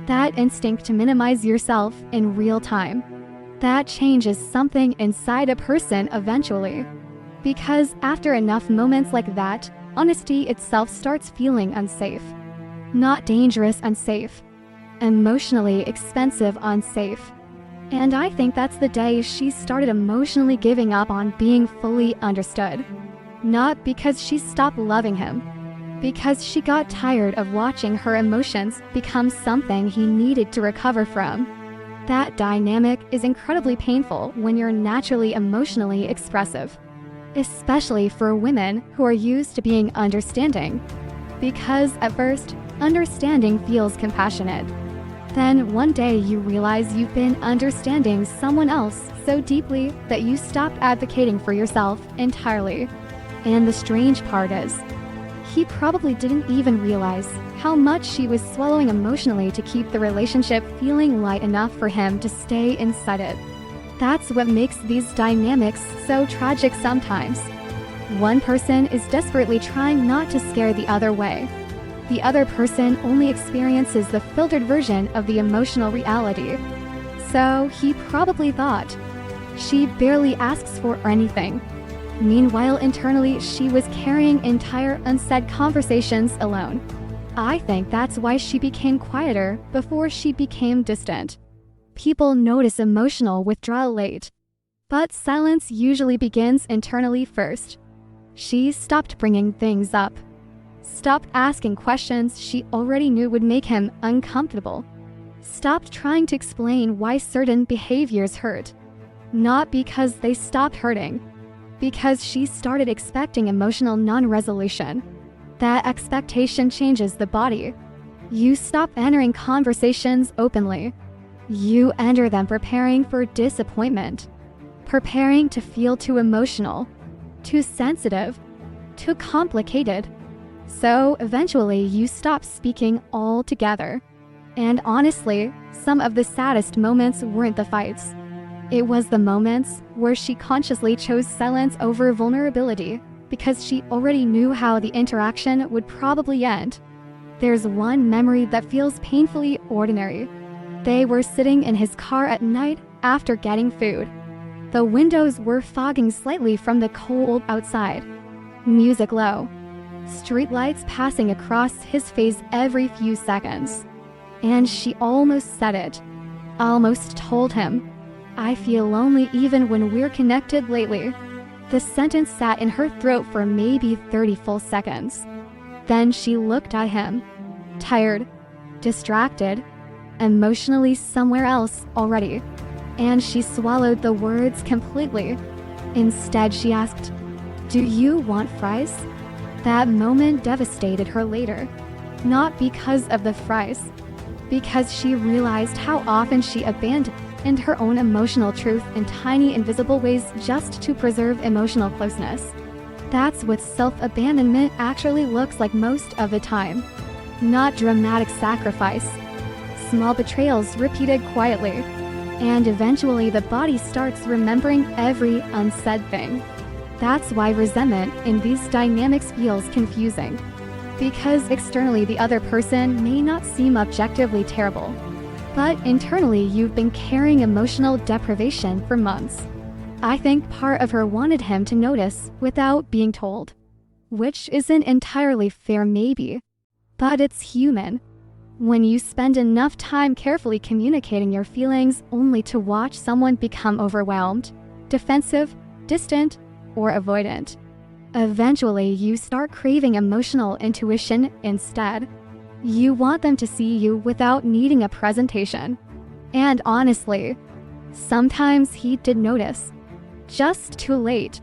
That instinct to minimize yourself in real time. That changes something inside a person eventually. Because after enough moments like that, honesty itself starts feeling unsafe. Not dangerous unsafe. Emotionally expensive unsafe. And I think that's the day she started emotionally giving up on being fully understood. Not because she stopped loving him. Because she got tired of watching her emotions become something he needed to recover from. That dynamic is incredibly painful when you're naturally emotionally expressive. Especially for women who are used to being understanding. Because at first, understanding feels compassionate. Then one day you realize you've been understanding someone else so deeply that you stopped advocating for yourself entirely. And the strange part is, he probably didn't even realize how much she was swallowing emotionally to keep the relationship feeling light enough for him to stay inside it. That's what makes these dynamics so tragic sometimes. One person is desperately trying not to scare the other away. The other person only experiences the filtered version of the emotional reality. So he probably thought, she barely asks for anything. Meanwhile, internally, she was carrying entire unsaid conversations alone. I think that's why she became quieter before she became distant. People notice emotional withdrawal late. But silence usually begins internally first. She stopped bringing things up. Stopped asking questions she already knew would make him uncomfortable. Stopped trying to explain why certain behaviors hurt. Not because they stopped hurting. Because she started expecting emotional non-resolution. That expectation changes the body. You stop entering conversations openly. You enter them preparing for disappointment. Preparing to feel too emotional, too sensitive, too complicated. So eventually you stop speaking altogether. And honestly, some of the saddest moments weren't the fights. It was the moments where she consciously chose silence over vulnerability because she already knew how the interaction would probably end. There's one memory that feels painfully ordinary. They were sitting in his car at night after getting food. The windows were fogging slightly from the cold outside. Music low. Streetlights passing across his face every few seconds. And she almost said it. Almost told him, I feel lonely even when we're connected lately. The sentence sat in her throat for maybe 30 full seconds. Then she looked at him. Tired. Distracted. Emotionally somewhere else already. And she swallowed the words completely. Instead, she asked, Do you want fries? That moment devastated her later. Not because of the fries. Because she realized how often she abandoned her own emotional truth in tiny invisible ways just to preserve emotional closeness. That's what self-abandonment actually looks like most of the time. Not dramatic sacrifice. Small betrayals repeated quietly. And eventually the body starts remembering every unsaid thing. That's why resentment in these dynamics feels confusing. Because externally the other person may not seem objectively terrible. But internally you've been carrying emotional deprivation for months. I think part of her wanted him to notice without being told. Which isn't entirely fair maybe. But it's human. When you spend enough time carefully communicating your feelings only to watch someone become overwhelmed, defensive, distant, or avoidant. Eventually, you start craving emotional intuition instead. You want them to see you without needing a presentation. And honestly, Sometimes he did notice, just too late,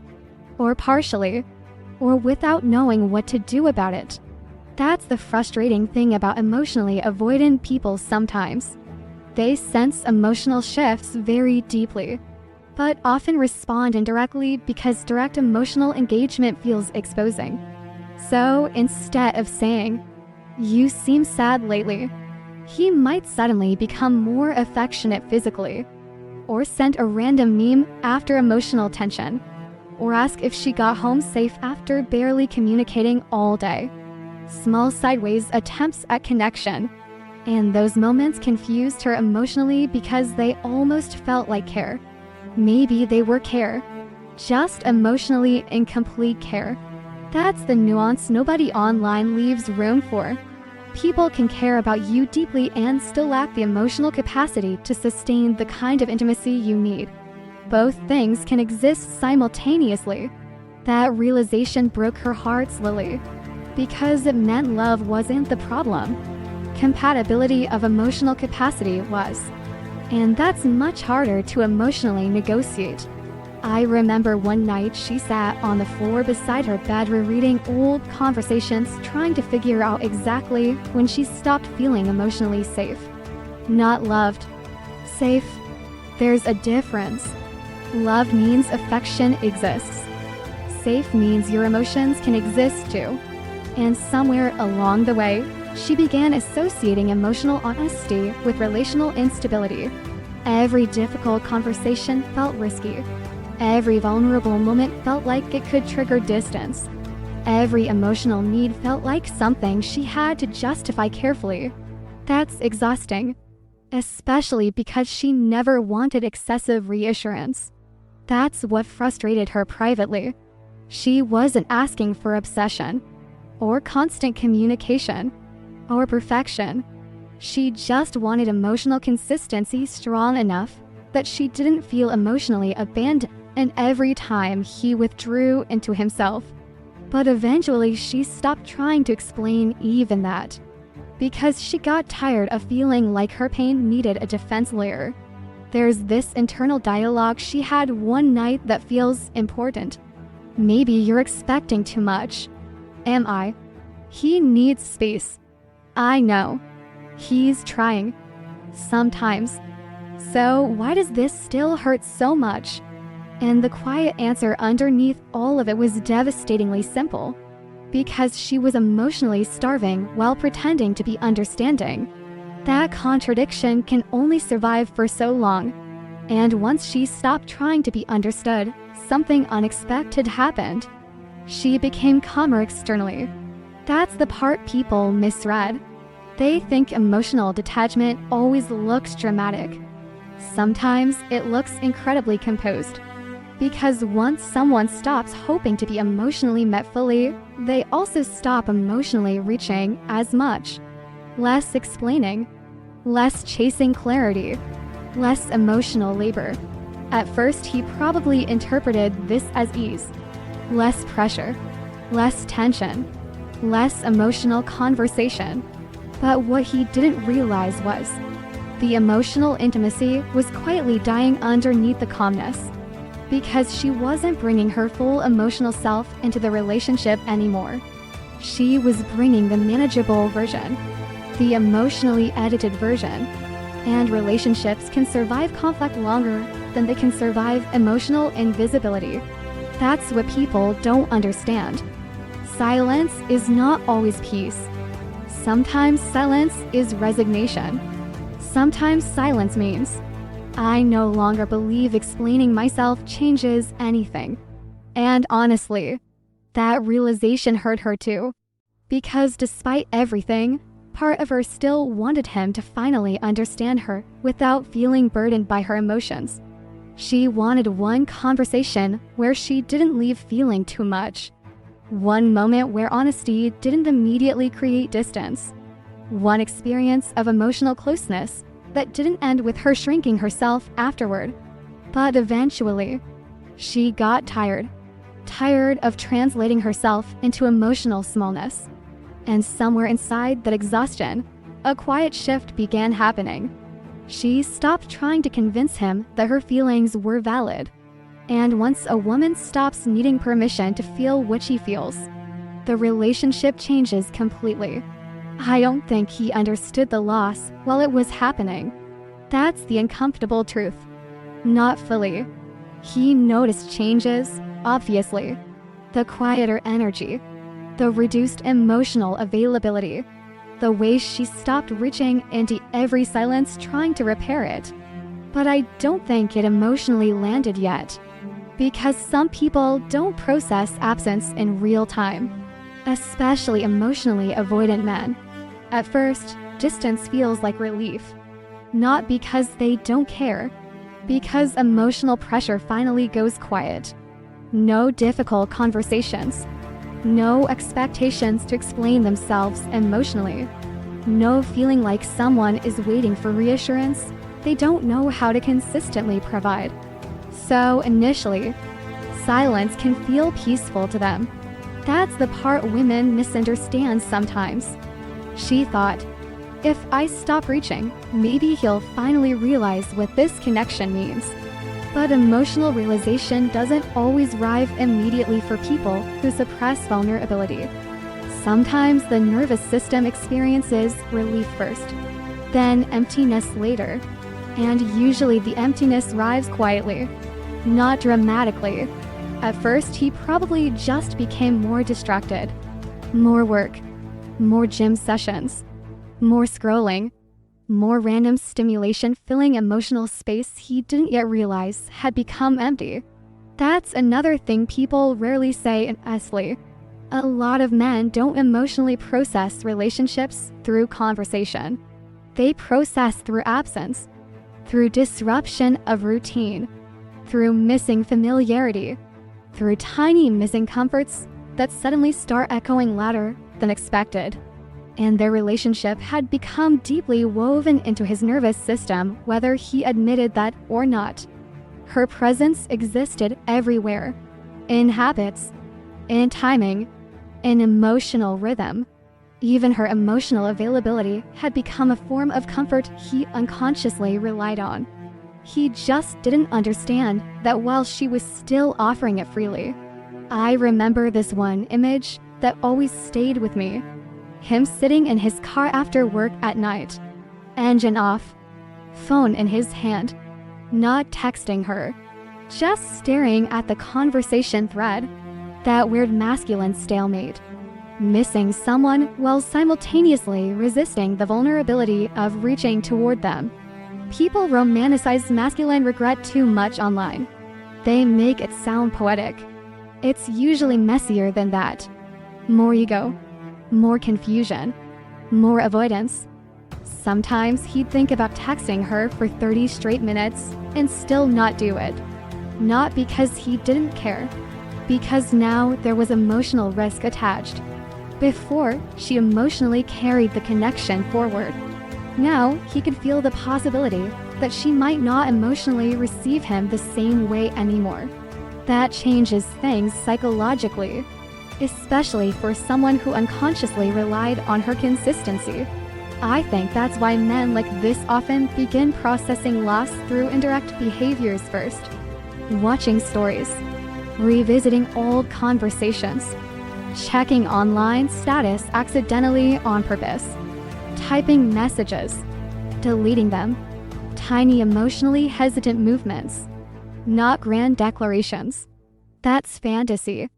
or partially, or without knowing what to do about it. That's the frustrating thing about emotionally avoidant people sometimes. They sense emotional shifts very deeply, but often respond indirectly because direct emotional engagement feels exposing. So instead of saying, "You seem sad lately," he might suddenly become more affectionate physically, or send a random meme after emotional tension, or ask if she got home safe after barely communicating all day. Small sideways attempts at connection, and those moments confused her emotionally because they almost felt like care. Maybe they were care, just emotionally incomplete care. That's the nuance nobody online leaves room for. People can care about you deeply and still lack the emotional capacity to sustain the kind of intimacy you need. Both things can exist simultaneously. That realization broke her heart slowly, because it meant love wasn't the problem. Compatibility of emotional capacity was. And that's much harder to emotionally negotiate. I remember one night she sat on the floor beside her bed rereading old conversations, trying to figure out exactly when she stopped feeling emotionally safe. Not loved. Safe. There's a difference. Love means affection exists. Safe means your emotions can exist too. And somewhere along the way, she began associating emotional honesty with relational instability. Every difficult conversation felt risky. Every vulnerable moment felt like it could trigger distance. Every emotional need felt like something she had to justify carefully. That's exhausting, especially because she never wanted excessive reassurance. That's what frustrated her privately. She wasn't asking for obsession, or constant communication, or perfection. She just wanted emotional consistency strong enough that she didn't feel emotionally abandoned every time he withdrew into himself. But eventually she stopped trying to explain even that, because she got tired of feeling like her pain needed a defense layer. There's this internal dialogue she had one night that feels important. Maybe you're expecting too much. Am I? He needs space. I know. He's trying. Sometimes. So why does this still hurt so much? And the quiet answer underneath all of it was devastatingly simple. Because she was emotionally starving while pretending to be understanding. That contradiction can only survive for so long. And once she stopped trying to be understood, something unexpected happened. She became calmer externally. That's the part people misread. They think emotional detachment always looks dramatic. Sometimes it looks incredibly composed. Because once someone stops hoping to be emotionally met fully, they also stop emotionally reaching as much. Less explaining, less chasing clarity, less emotional labor. At first, he probably interpreted this as ease. Less pressure, less tension, less emotional conversation. But what he didn't realize was the emotional intimacy was quietly dying underneath the calmness. Because she wasn't bringing her full emotional self into the relationship anymore. She was bringing the manageable version, the emotionally edited version. And relationships can survive conflict longer than they can survive emotional invisibility. That's what people don't understand. Silence is not always peace. Sometimes silence is resignation. Sometimes silence means, I no longer believe explaining myself changes anything. And honestly, that realization hurt her too. Because despite everything, part of her still wanted him to finally understand her without feeling burdened by her emotions. She wanted one conversation where she didn't leave feeling too much. One moment where honesty didn't immediately create distance. One experience of emotional closeness that didn't end with her shrinking herself afterward. But eventually, she got tired. Tired of translating herself into emotional smallness. And somewhere inside that exhaustion, a quiet shift began happening. She stopped trying to convince him that her feelings were valid. And once a woman stops needing permission to feel what she feels, the relationship changes completely. I don't think he understood the loss while it was happening. That's the uncomfortable truth. Not fully. He noticed changes, obviously. The quieter energy, the reduced emotional availability, the way she stopped reaching into every silence trying to repair it. But I don't think it emotionally landed yet. Because some people don't process absence in real time, especially emotionally avoidant men. At first, distance feels like relief. Not because they don't care, because emotional pressure finally goes quiet. No difficult conversations. No expectations to explain themselves emotionally. No feeling like someone is waiting for reassurance they don't know how to consistently provide. So initially, silence can feel peaceful to them. That's the part women misunderstand sometimes. She thought, if I stop reaching, maybe he'll finally realize what this connection means. But emotional realization doesn't always arrive immediately for people who suppress vulnerability. Sometimes the nervous system experiences relief first, then emptiness later. And usually the emptiness arrives quietly, not dramatically. At first, he probably just became more distracted. More work, more gym sessions, more scrolling, more random stimulation filling emotional space he didn't yet realize had become empty. That's another thing people rarely say in Esley. A lot of men don't emotionally process relationships through conversation. They process through absence, through disruption of routine, through missing familiarity, through tiny missing comforts that suddenly start echoing louder than expected. And their relationship had become deeply woven into his nervous system, whether he admitted that or not. Her presence existed everywhere, in habits, in timing, in emotional rhythm. Even her emotional availability had become a form of comfort he unconsciously relied on. He just didn't understand that while she was still offering it freely. I remember this one image that always stayed with me. Him sitting in his car after work at night, engine off, phone in his hand, not texting her, just staring at the conversation thread, that weird masculine stalemate, missing someone while simultaneously resisting the vulnerability of reaching toward them. People romanticize masculine regret too much online. They make it sound poetic. It's usually messier than that. More ego, more confusion, more avoidance. Sometimes he'd think about texting her for 30 straight minutes and still not do it. Not because he didn't care, because now there was emotional risk attached. Before, she emotionally carried the connection forward. Now, he could feel the possibility that she might not emotionally receive him the same way anymore. That changes things psychologically, especially for someone who unconsciously relied on her consistency. I think that's why men like this often begin processing loss through indirect behaviors first. Watching stories, revisiting old conversations, checking online status accidentally on purpose, typing messages, deleting them. Tiny emotionally hesitant movements, not grand declarations. That's fantasy.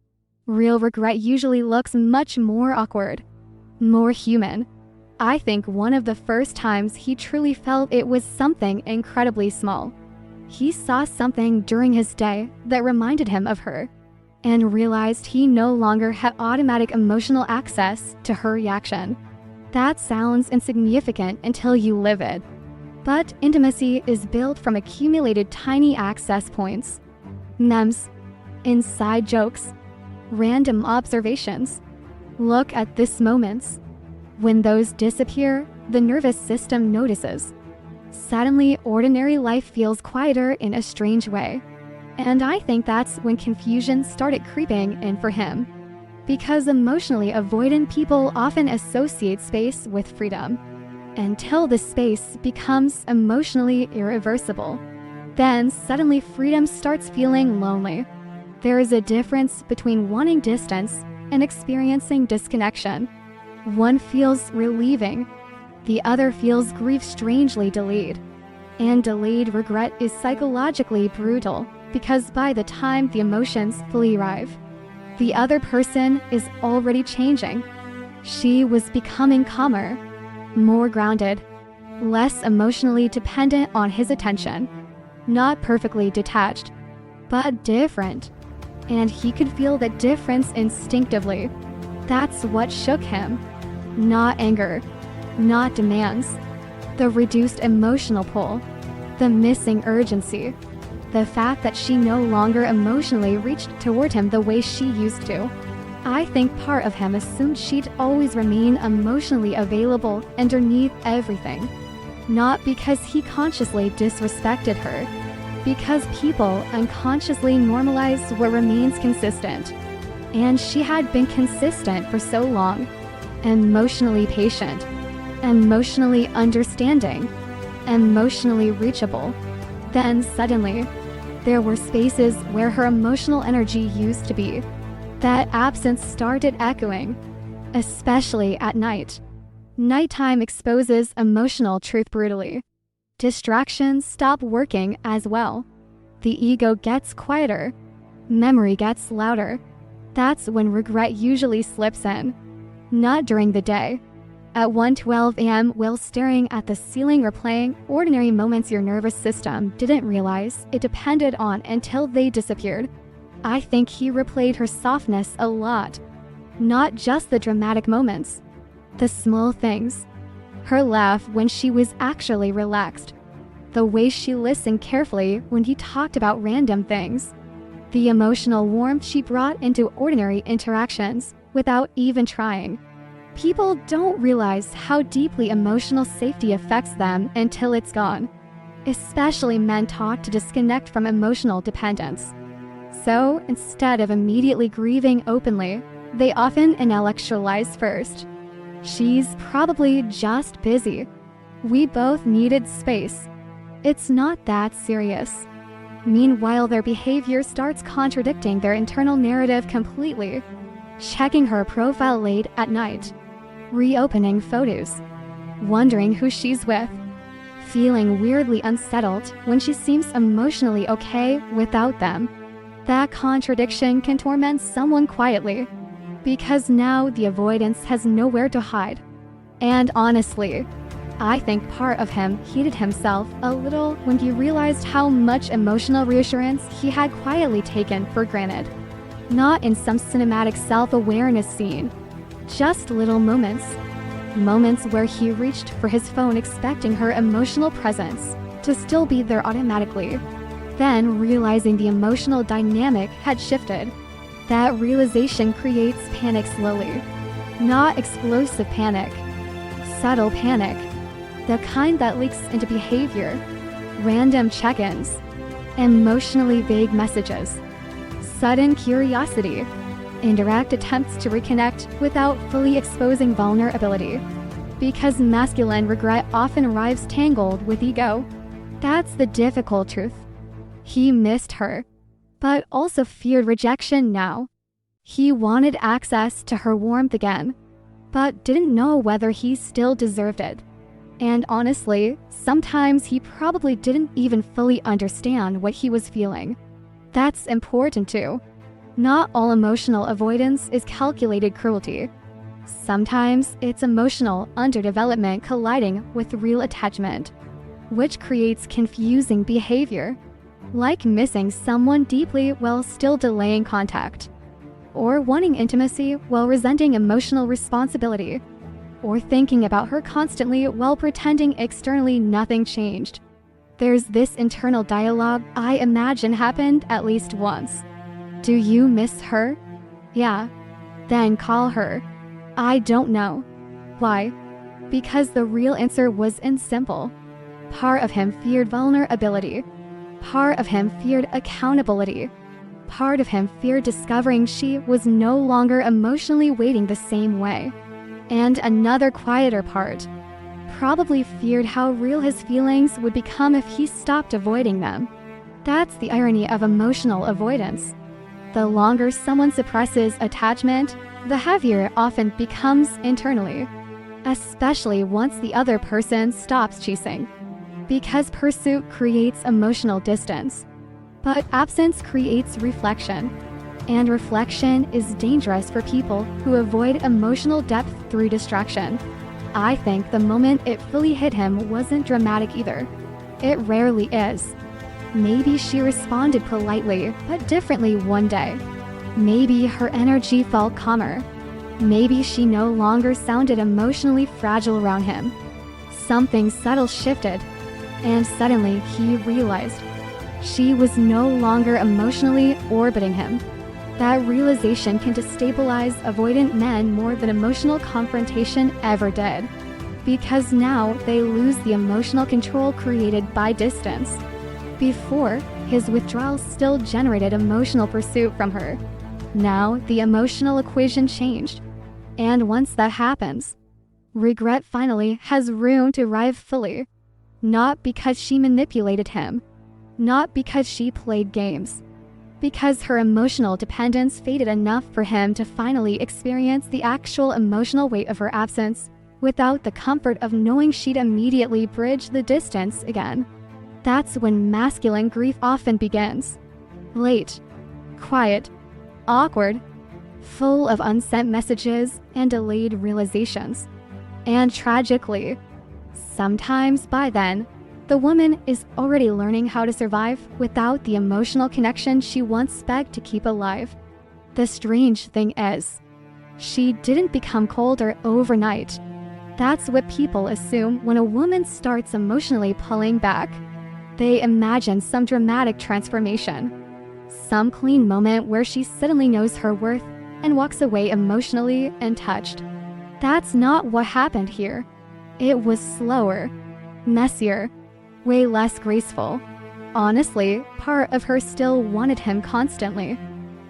Real regret usually looks much more awkward, more human. I think one of the first times he truly felt it was something incredibly small. He saw something during his day that reminded him of her, and realized he no longer had automatic emotional access to her reaction. That sounds insignificant until you live it. But intimacy is built from accumulated tiny access points. Memes, inside jokes, random observations. Look at this moments. When those disappear, the nervous system notices. Suddenly, ordinary life feels quieter in a strange way. And I think that's when confusion started creeping in for him. Because emotionally avoidant people often associate space with freedom. until the space becomes emotionally irreversible. Then suddenly freedom starts feeling lonely. There is a difference between wanting distance and experiencing disconnection. One feels relieving, the other feels grief strangely delayed. And delayed regret is psychologically brutal because by the time the emotions fully arrive, the other person is already changing. She was becoming calmer, more grounded, less emotionally dependent on his attention, not perfectly detached, but different. And he could feel the difference instinctively. That's what shook him. Not anger, not demands, the reduced emotional pull, the missing urgency, the fact that she no longer emotionally reached toward him the way she used to. I think part of him assumed she'd always remain emotionally available underneath everything. Not because he consciously disrespected her, because people unconsciously normalize what remains consistent. And she had been consistent for so long, emotionally patient, emotionally understanding, emotionally reachable. Then suddenly, there were spaces where her emotional energy used to be. That absence started echoing, especially at night. Nighttime exposes emotional truth brutally. Distractions stop working as well. The ego gets quieter. Memory gets louder. That's when regret usually slips in. Not during the day. At 1:12 a.m. while staring at the ceiling replaying ordinary moments your nervous system didn't realize it depended on until they disappeared. I think he replayed her softness a lot. Not just the dramatic moments. The small things. Her laugh when she was actually relaxed. The way she listened carefully when he talked about random things. The emotional warmth she brought into ordinary interactions without even trying. People don't realize how deeply emotional safety affects them until it's gone. Especially men taught to disconnect from emotional dependence. So, instead of immediately grieving openly, they often intellectualize first. She's probably just busy. We both needed space. It's not that serious. Meanwhile, their behavior starts contradicting their internal narrative completely. Checking her profile late at night. Reopening photos. Wondering who she's with. Feeling weirdly unsettled when she seems emotionally okay without them. That contradiction can torment someone quietly, because now the avoidance has nowhere to hide. And honestly, I think part of him hated himself a little when he realized how much emotional reassurance he had quietly taken for granted. Not in some cinematic self-awareness scene, just little moments. Moments where he reached for his phone expecting her emotional presence to still be there automatically. Then realizing the emotional dynamic had shifted. That realization creates panic slowly. Not explosive panic. Subtle panic. The kind that leaks into behavior. Random check-ins. Emotionally vague messages. Sudden curiosity. Indirect attempts to reconnect without fully exposing vulnerability. Because masculine regret often arrives tangled with ego. That's the difficult truth. He missed her, but also feared rejection now. He wanted access to her warmth again, but didn't know whether he still deserved it. And honestly, sometimes he probably didn't even fully understand what he was feeling. That's important too. Not all emotional avoidance is calculated cruelty. Sometimes it's emotional underdevelopment colliding with real attachment, which creates confusing behavior, like missing someone deeply while still delaying contact, or wanting intimacy while resenting emotional responsibility, or thinking about her constantly while pretending externally nothing changed. There's this internal dialogue I imagine happened at least once. Do you miss her? Yeah. Then call her. I don't know. Why? Because the real answer was simple. Part of him feared vulnerability. Part of him feared accountability. Part of him feared discovering she was no longer emotionally waiting the same way. And another quieter part. Probably feared how real his feelings would become if he stopped avoiding them. That's the irony of emotional avoidance. The longer someone suppresses attachment, the heavier it often becomes internally, especially once the other person stops chasing. Because pursuit creates emotional distance, but absence creates reflection. And reflection is dangerous for people who avoid emotional depth through distraction. I think the moment it fully hit him wasn't dramatic either. It rarely is. Maybe she responded politely, but differently one day. Maybe her energy felt calmer. Maybe she no longer sounded emotionally fragile around him. Something subtle shifted, and suddenly he realized she was no longer emotionally orbiting him. That realization can destabilize avoidant men more than emotional confrontation ever did, because now they lose the emotional control created by distance. Before, his withdrawal still generated emotional pursuit from her. Now, the emotional equation changed. And once that happens, regret finally has room to arrive fully. Not because she manipulated him, not because she played games, because her emotional dependence faded enough for him to finally experience the actual emotional weight of her absence without the comfort of knowing she'd immediately bridge the distance again. That's when masculine grief often begins. Late, quiet, awkward, full of unsent messages and delayed realizations. And tragically, sometimes by then, the woman is already learning how to survive without the emotional connection she once begged to keep alive. The strange thing is, she didn't become colder overnight. That's what people assume when a woman starts emotionally pulling back. They imagine some dramatic transformation, some clean moment where she suddenly knows her worth and walks away emotionally untouched. That's not what happened here. It was slower, messier, way less graceful. Honestly, part of her still wanted him constantly.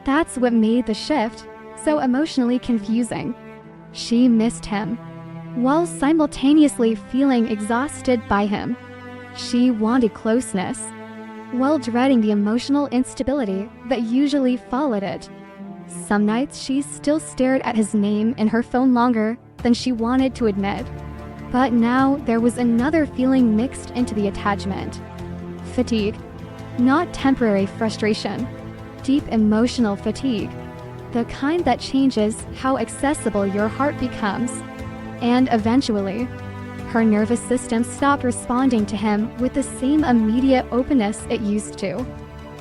That's what made the shift so emotionally confusing. She missed him, while simultaneously feeling exhausted by him. She wanted closeness, while dreading the emotional instability that usually followed it. Some nights she still stared at his name in her phone longer than she wanted to admit. But now there was another feeling mixed into the attachment. Fatigue. Not temporary frustration. Deep emotional fatigue. The kind that changes how accessible your heart becomes. And eventually, her nervous system stopped responding to him with the same immediate openness it used to.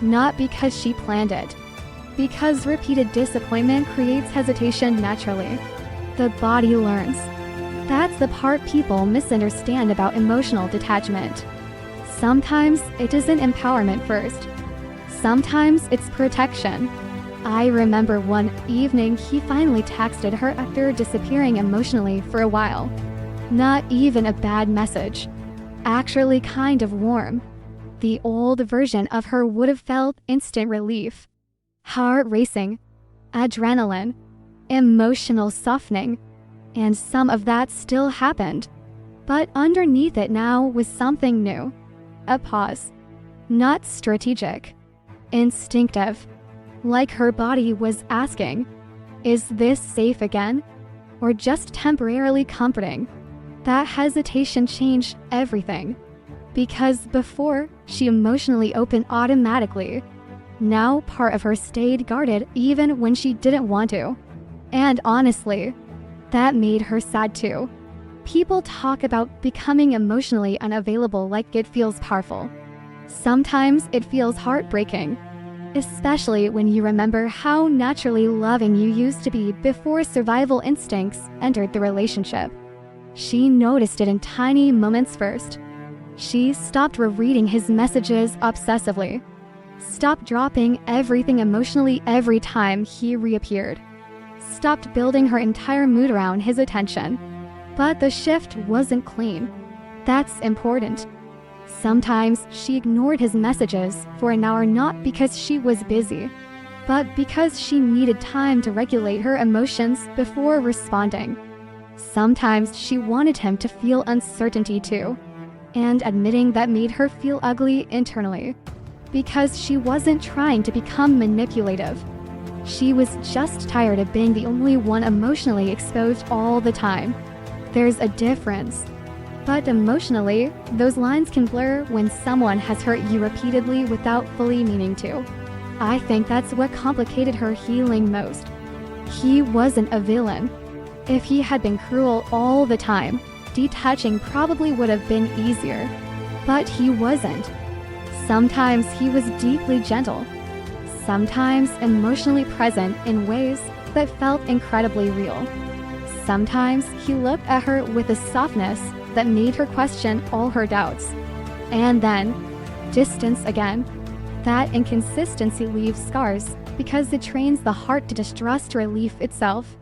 Not because she planned it. Because repeated disappointment creates hesitation naturally. The body learns. That's the part people misunderstand about emotional detachment. Sometimes it isn't empowerment first. Sometimes it's protection. I remember one evening he finally texted her after disappearing emotionally for a while. Not even a bad message. Actually kind of warm. The old version of her would have felt instant relief. Heart racing, adrenaline, emotional softening. And some of that still happened. But underneath it now was something new. A pause. Not strategic. Instinctive. Like her body was asking, is this safe again? Or just temporarily comforting? That hesitation changed everything. Because before, she emotionally opened automatically. Now part of her stayed guarded even when she didn't want to. And honestly, that made her sad too. People talk about becoming emotionally unavailable like it feels powerful. Sometimes it feels heartbreaking, especially when you remember how naturally loving you used to be before survival instincts entered the relationship. She noticed it in tiny moments first. She stopped rereading his messages obsessively, stopped dropping everything emotionally every time he reappeared, stopped building her entire mood around his attention. But the shift wasn't clean. That's important. Sometimes she ignored his messages for an hour not because she was busy, but because she needed time to regulate her emotions before responding. Sometimes she wanted him to feel uncertainty too, and admitting that made her feel ugly internally. Because she wasn't trying to become manipulative. She was just tired of being the only one emotionally exposed all the time. There's a difference. But emotionally, those lines can blur when someone has hurt you repeatedly without fully meaning to. I think that's what complicated her healing most. He wasn't a villain. If he had been cruel all the time, detaching probably would have been easier. But he wasn't. Sometimes he was deeply gentle. Sometimes emotionally present in ways that felt incredibly real. Sometimes he looked at her with a softness that made her question all her doubts. And then, distance again. That inconsistency leaves scars because it trains the heart to distrust relief itself.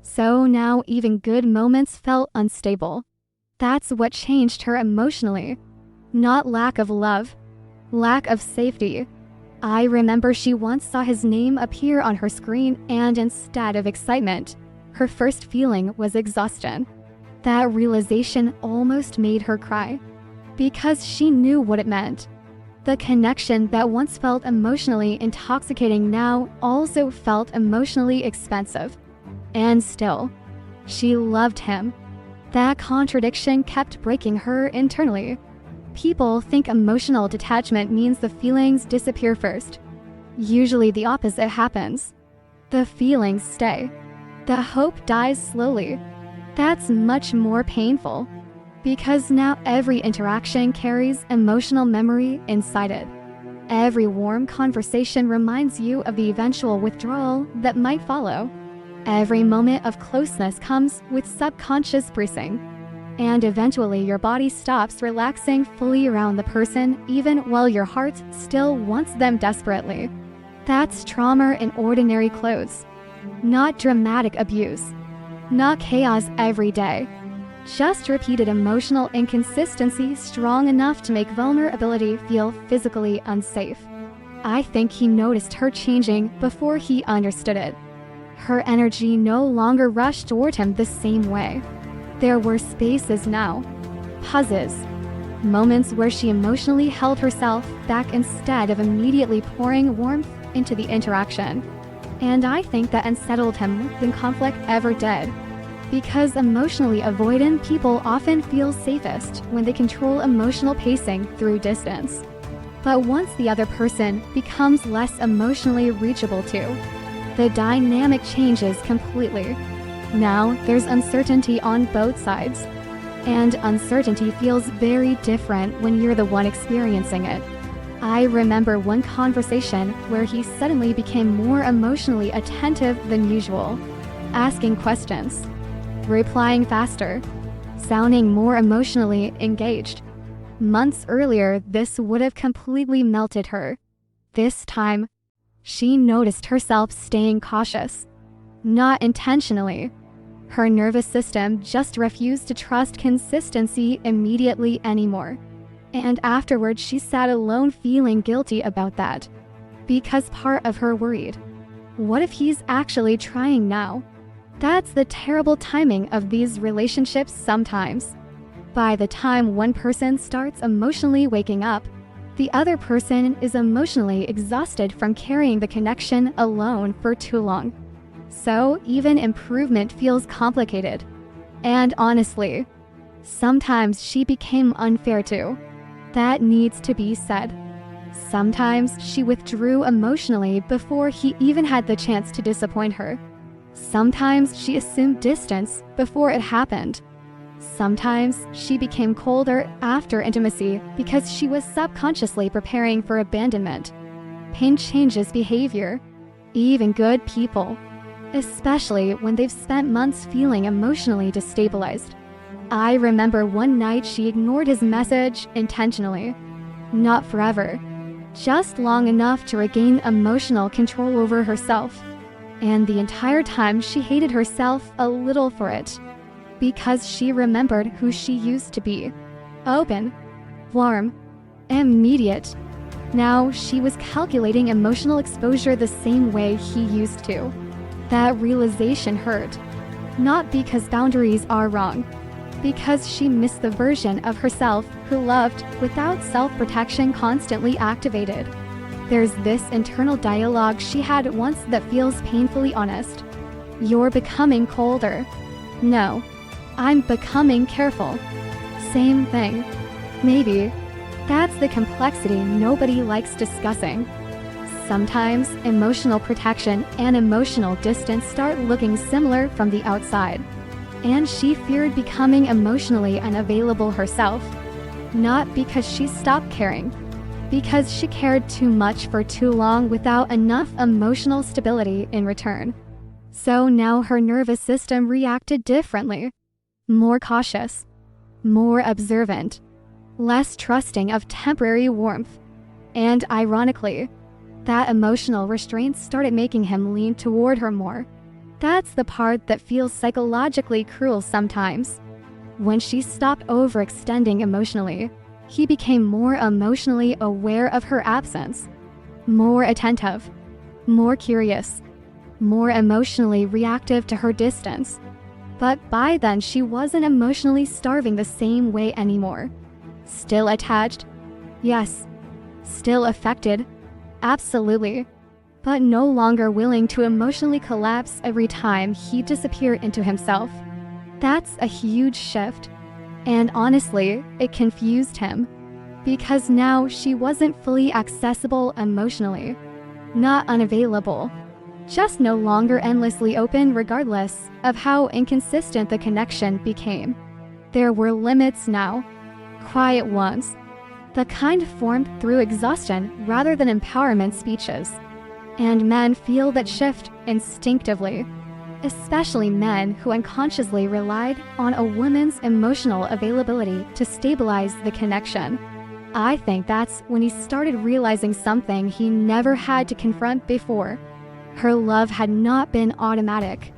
So now even good moments felt unstable. That's what changed her emotionally. Not lack of love, lack of safety. I remember she once saw his name appear on her screen, and instead of excitement, her first feeling was exhaustion. That realization almost made her cry, because she knew what it meant. The connection that once felt emotionally intoxicating now also felt emotionally expensive. And still, she loved him. That contradiction kept breaking her internally. People think emotional detachment means the feelings disappear first. Usually the opposite happens. The feelings stay. The hope dies slowly. That's much more painful, because now every interaction carries emotional memory inside it. Every warm conversation reminds you of the eventual withdrawal that might follow. Every moment of closeness comes with subconscious bracing. And eventually your body stops relaxing fully around the person even while your heart still wants them desperately. That's trauma in ordinary clothes. Not dramatic abuse. Not chaos every day. Just repeated emotional inconsistency strong enough to make vulnerability feel physically unsafe. I think he noticed her changing before he understood it. Her energy no longer rushed toward him the same way. There were spaces now, pauses, moments where she emotionally held herself back instead of immediately pouring warmth into the interaction. And I think that unsettled him more than conflict ever did. Because emotionally avoidant people often feel safest when they control emotional pacing through distance. But once the other person becomes less emotionally reachable too, the dynamic changes completely. Now there's uncertainty on both sides. And uncertainty feels very different when you're the one experiencing it. I remember one conversation where he suddenly became more emotionally attentive than usual, asking questions, replying faster, sounding more emotionally engaged. Months earlier, this would have completely melted her. This time, she noticed herself staying cautious. Not intentionally. Her nervous system just refused to trust consistency immediately anymore. And afterward, she sat alone feeling guilty about that. Because part of her worried, what if he's actually trying now? That's the terrible timing of these relationships sometimes. By the time one person starts emotionally waking up, the other person is emotionally exhausted from carrying the connection alone for too long. So even improvement feels complicated. And honestly, sometimes she became unfair too. That needs to be said. Sometimes she withdrew emotionally before he even had the chance to disappoint her. Sometimes she assumed distance before it happened. Sometimes she became colder after intimacy because she was subconsciously preparing for abandonment. Pain changes behavior, even good people, especially when they've spent months feeling emotionally destabilized. I remember one night she ignored his message intentionally. Not forever, just long enough to regain emotional control over herself. And the entire time she hated herself a little for it. Because she remembered who she used to be. Open, warm, immediate. Now she was calculating emotional exposure the same way he used to. That realization hurt. Not because boundaries are wrong, because she missed the version of herself who loved without self-protection constantly activated. There's this internal dialogue she had once that feels painfully honest. You're becoming colder. No, I'm becoming careful. Same thing. Maybe. That's the complexity nobody likes discussing. Sometimes emotional protection and emotional distance start looking similar from the outside. And she feared becoming emotionally unavailable herself. Not because she stopped caring, because she cared too much for too long without enough emotional stability in return. So now her nervous system reacted differently. More cautious, more observant, less trusting of temporary warmth. And ironically, that emotional restraint started making him lean toward her more. That's the part that feels psychologically cruel sometimes. When she stopped overextending emotionally, he became more emotionally aware of her absence, more attentive, more curious, more emotionally reactive to her distance. But by then she wasn't emotionally starving the same way anymore. Still attached? Yes. Still affected? Absolutely. But no longer willing to emotionally collapse every time he disappeared into himself. That's a huge shift. And honestly, it confused him. Because now she wasn't fully accessible emotionally. Not unavailable. Just no longer endlessly open regardless of how inconsistent the connection became. There were limits now. Quiet ones. The kind formed through exhaustion rather than empowerment speeches. And men feel that shift instinctively. Especially men who unconsciously relied on a woman's emotional availability to stabilize the connection. I think that's when he started realizing something he never had to confront before. Her love had not been automatic.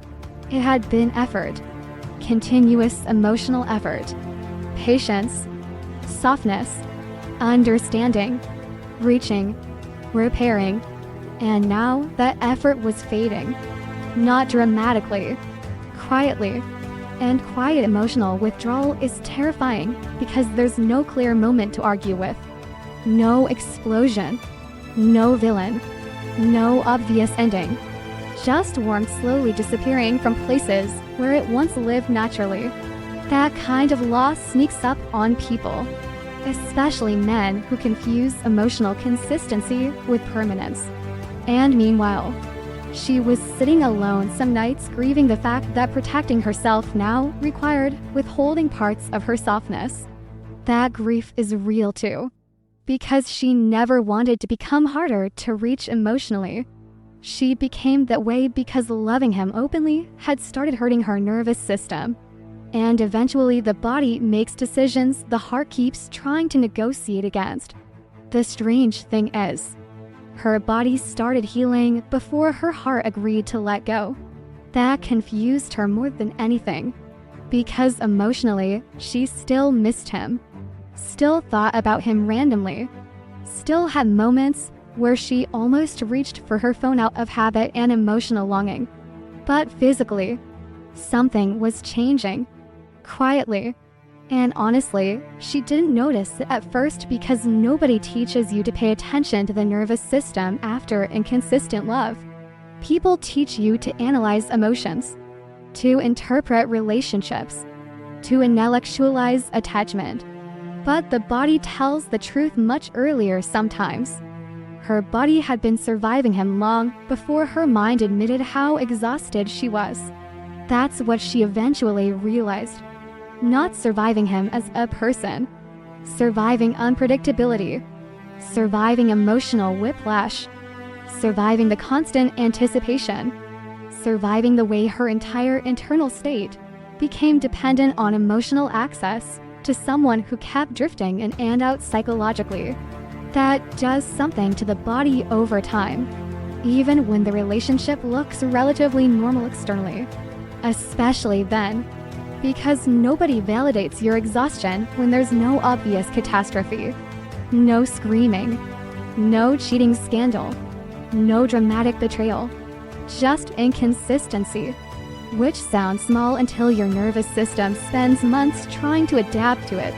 It had been effort. Continuous emotional effort. Patience. Softness. Understanding. Reaching. Repairing. And now that effort was fading. Not dramatically. Quietly. And quiet emotional withdrawal is terrifying because there's no clear moment to argue with. No explosion. No villain. No obvious ending. Just warmth slowly disappearing from places where it once lived naturally. That kind of loss sneaks up on people, especially men who confuse emotional consistency with permanence. And meanwhile, she was sitting alone some nights grieving the fact that protecting herself now required withholding parts of her softness. That grief is real too, because she never wanted to become harder to reach emotionally. She became that way because loving him openly had started hurting her nervous system. And eventually the body makes decisions the heart keeps trying to negotiate against. The strange thing is, her body started healing before her heart agreed to let go. That confused her more than anything, because emotionally, she still missed him, still thought about him randomly, still had moments where she almost reached for her phone out of habit and emotional longing. But physically, something was changing, quietly. And honestly, she didn't notice it at first because nobody teaches you to pay attention to the nervous system after inconsistent love. People teach you to analyze emotions, to interpret relationships, to intellectualize attachment. But the body tells the truth much earlier sometimes. Her body had been surviving him long before her mind admitted how exhausted she was. That's what she eventually realized. Not surviving him as a person, surviving unpredictability, surviving emotional whiplash, surviving the constant anticipation, surviving the way her entire internal state became dependent on emotional access to someone who kept drifting in and out psychologically. That does something to the body over time, even when the relationship looks relatively normal externally, especially then. Because nobody validates your exhaustion when there's no obvious catastrophe. No screaming. No cheating scandal. No dramatic betrayal. Just inconsistency. which sounds small until your nervous system spends months trying to adapt to it.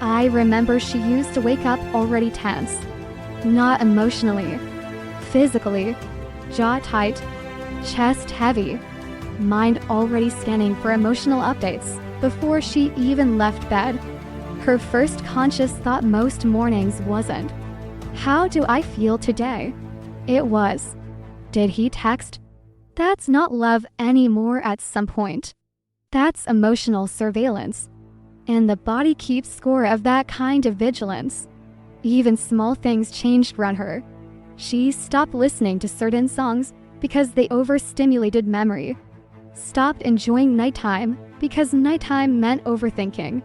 I remember she used to wake up already tense. Not emotionally, physically, jaw tight, chest heavy, mind already scanning for emotional updates before she even left bed. Her first conscious thought most mornings wasn't, "How do I feel today?" It was, "Did he text?" That's not love anymore at some point. That's emotional surveillance. And the body keeps score of that kind of vigilance. Even small things changed around her. She stopped listening to certain songs because they overstimulated memory. Stopped enjoying nighttime because nighttime meant overthinking.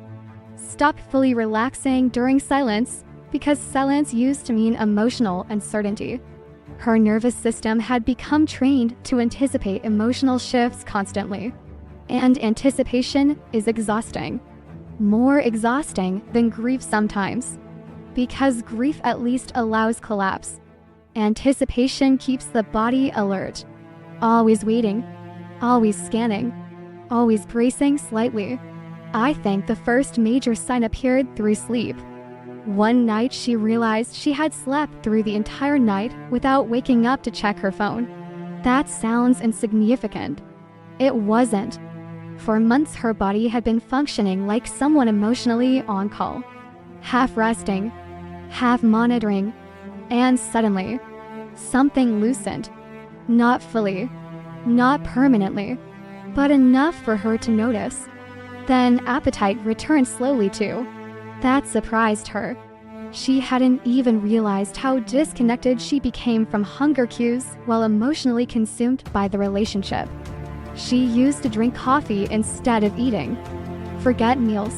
Stopped fully relaxing during silence because silence used to mean emotional uncertainty. Her nervous system had become trained to anticipate emotional shifts constantly. And anticipation is exhausting. More exhausting than grief sometimes. Because grief at least allows collapse. Anticipation keeps the body alert. Always waiting. Always scanning. Always bracing slightly. I think the first major sign appeared through sleep. One night she realized she had slept through the entire night without waking up to check her phone. That sounds insignificant. It wasn't. For months her body had been functioning like someone emotionally on call. Half resting, half monitoring, and suddenly, something loosened. Not fully, not permanently, but enough for her to notice. Then appetite returned slowly too. That surprised her. She hadn't even realized how disconnected she became from hunger cues while emotionally consumed by the relationship. She used to drink coffee instead of eating, forget meals,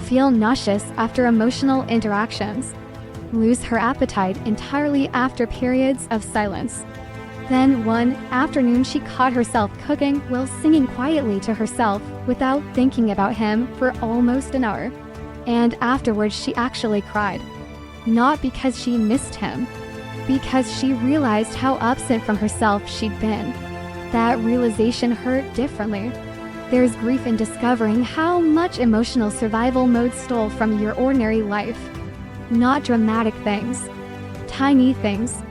feel nauseous after emotional interactions, lose her appetite entirely after periods of silence. Then one afternoon she caught herself cooking while singing quietly to herself without thinking about him for almost an hour. And afterwards she actually cried. Not because she missed him, because she realized how absent from herself she'd been. That realization hurt differently. There's grief in discovering how much emotional survival mode stole from your ordinary life. Not dramatic things, tiny things.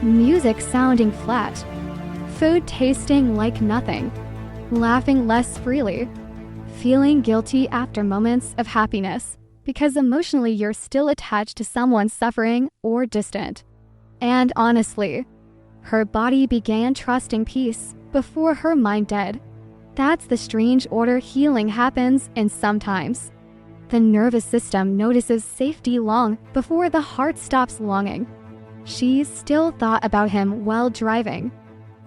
Music sounding flat, food tasting like nothing, laughing less freely, feeling guilty after moments of happiness because emotionally you're still attached to someone suffering or distant. And honestly, her body began trusting peace before her mind did. That's the strange order healing happens in sometimes. The nervous system notices safety long before the heart stops longing. She still thought about him while driving,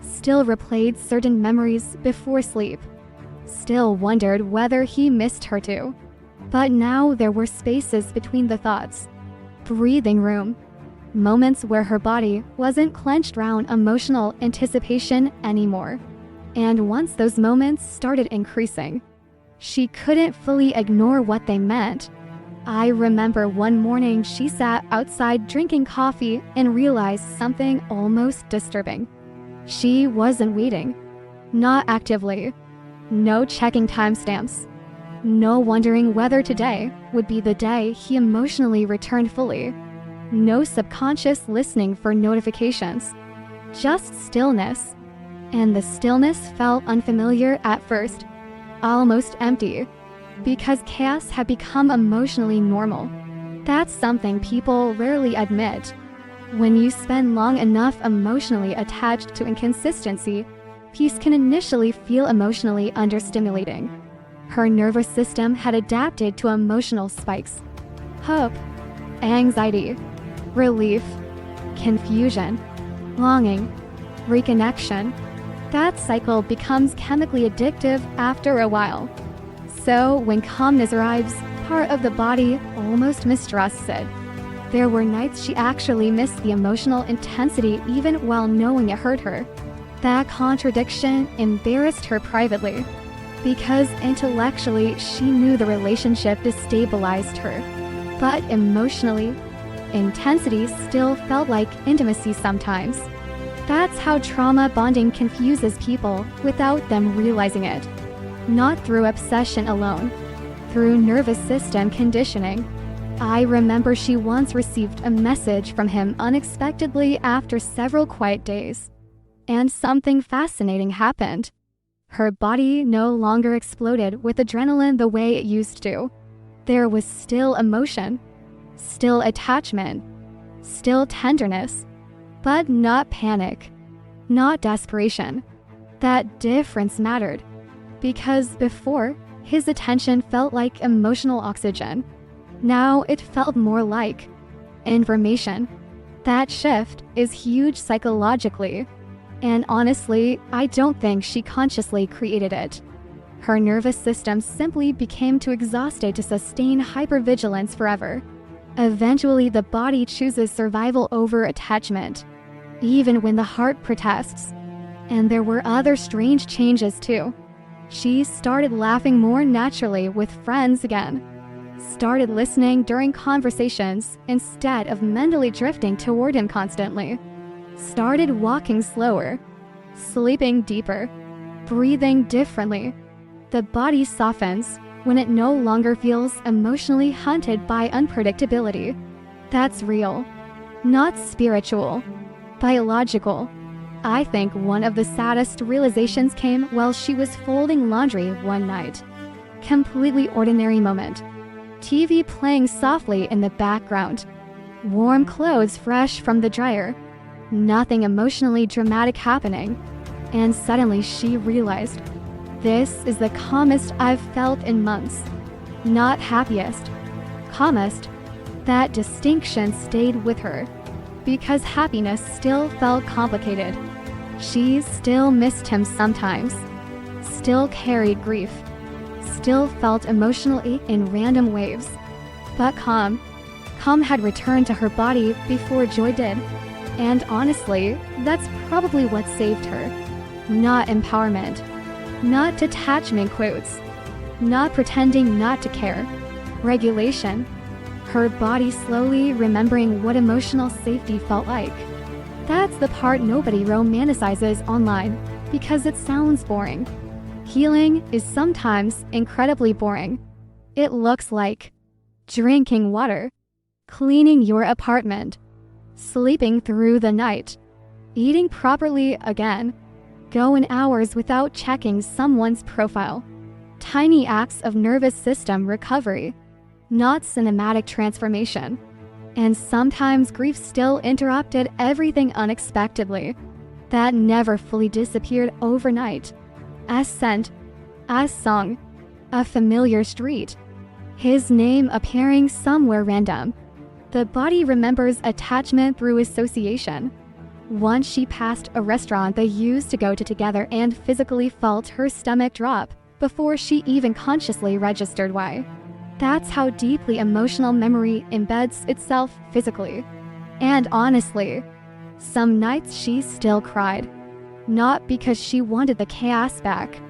still replayed certain memories before sleep, still wondered whether he missed her too. But now there were spaces between the thoughts, breathing room, moments where her body wasn't clenched round emotional anticipation anymore. And once those moments started increasing, she couldn't fully ignore what they meant. I remember one morning she sat outside drinking coffee and realized something almost disturbing. She wasn't waiting. Not actively. No checking timestamps. No wondering whether today would be the day he emotionally returned fully. No subconscious listening for notifications. Just stillness. And the stillness felt unfamiliar at first. Almost empty. Because chaos had become emotionally normal. That's something people rarely admit. When you spend long enough emotionally attached to inconsistency, peace can initially feel emotionally understimulating. Her nervous system had adapted to emotional spikes. Hope, anxiety, relief, confusion, longing, reconnection. That cycle becomes chemically addictive after a while. So when calmness arrives, part of the body almost mistrusts it. There were nights she actually missed the emotional intensity even while knowing it hurt her. That contradiction embarrassed her privately, because intellectually she knew the relationship destabilized her. But emotionally, intensity still felt like intimacy sometimes. That's how trauma bonding confuses people without them realizing it. Not through obsession alone, through nervous system conditioning. I remember she once received a message from him unexpectedly after several quiet days. And something fascinating happened. Her body no longer exploded with adrenaline the way it used to. There was still emotion, still attachment, still tenderness, but not panic, not desperation. That difference mattered, because before, his attention felt like emotional oxygen. Now it felt more like information. That shift is huge psychologically, and honestly, I don't think she consciously created it. Her nervous system simply became too exhausted to sustain hypervigilance forever. Eventually, the body chooses survival over attachment, even when the heart protests. And there were other strange changes too. She started laughing more naturally with friends again, started listening during conversations instead of mentally drifting toward him constantly, started walking slower, sleeping deeper, breathing differently. The body softens when it no longer feels emotionally hunted by unpredictability. That's real, not spiritual, biological. I think one of the saddest realizations came while she was folding laundry one night. Completely ordinary moment. TV playing softly in the background. Warm clothes fresh from the dryer. Nothing emotionally dramatic happening. And suddenly she realized, this is the calmest I've felt in months. Not happiest, calmest. That distinction stayed with her, because happiness still felt complicated. She still missed him sometimes, still carried grief, still felt emotional ache in random waves. But calm had returned to her body before joy did. And honestly, that's probably what saved her. Not empowerment, not detachment quotes, not pretending not to care. Regulation. Her body slowly remembering what emotional safety felt like. That's the part nobody romanticizes online because it sounds boring. Healing is sometimes incredibly boring. It looks like drinking water, cleaning your apartment, sleeping through the night, eating properly again, going hours without checking someone's profile. Tiny acts of nervous system recovery, not cinematic transformation. And sometimes grief still interrupted everything unexpectedly. That never fully disappeared overnight. As scent, as song, a familiar street, his name appearing somewhere random. The body remembers attachment through association. Once she passed a restaurant they used to go to together and physically felt her stomach drop before she even consciously registered why. That's how deeply emotional memory embeds itself physically. And honestly, some nights she still cried. Not because she wanted the chaos back,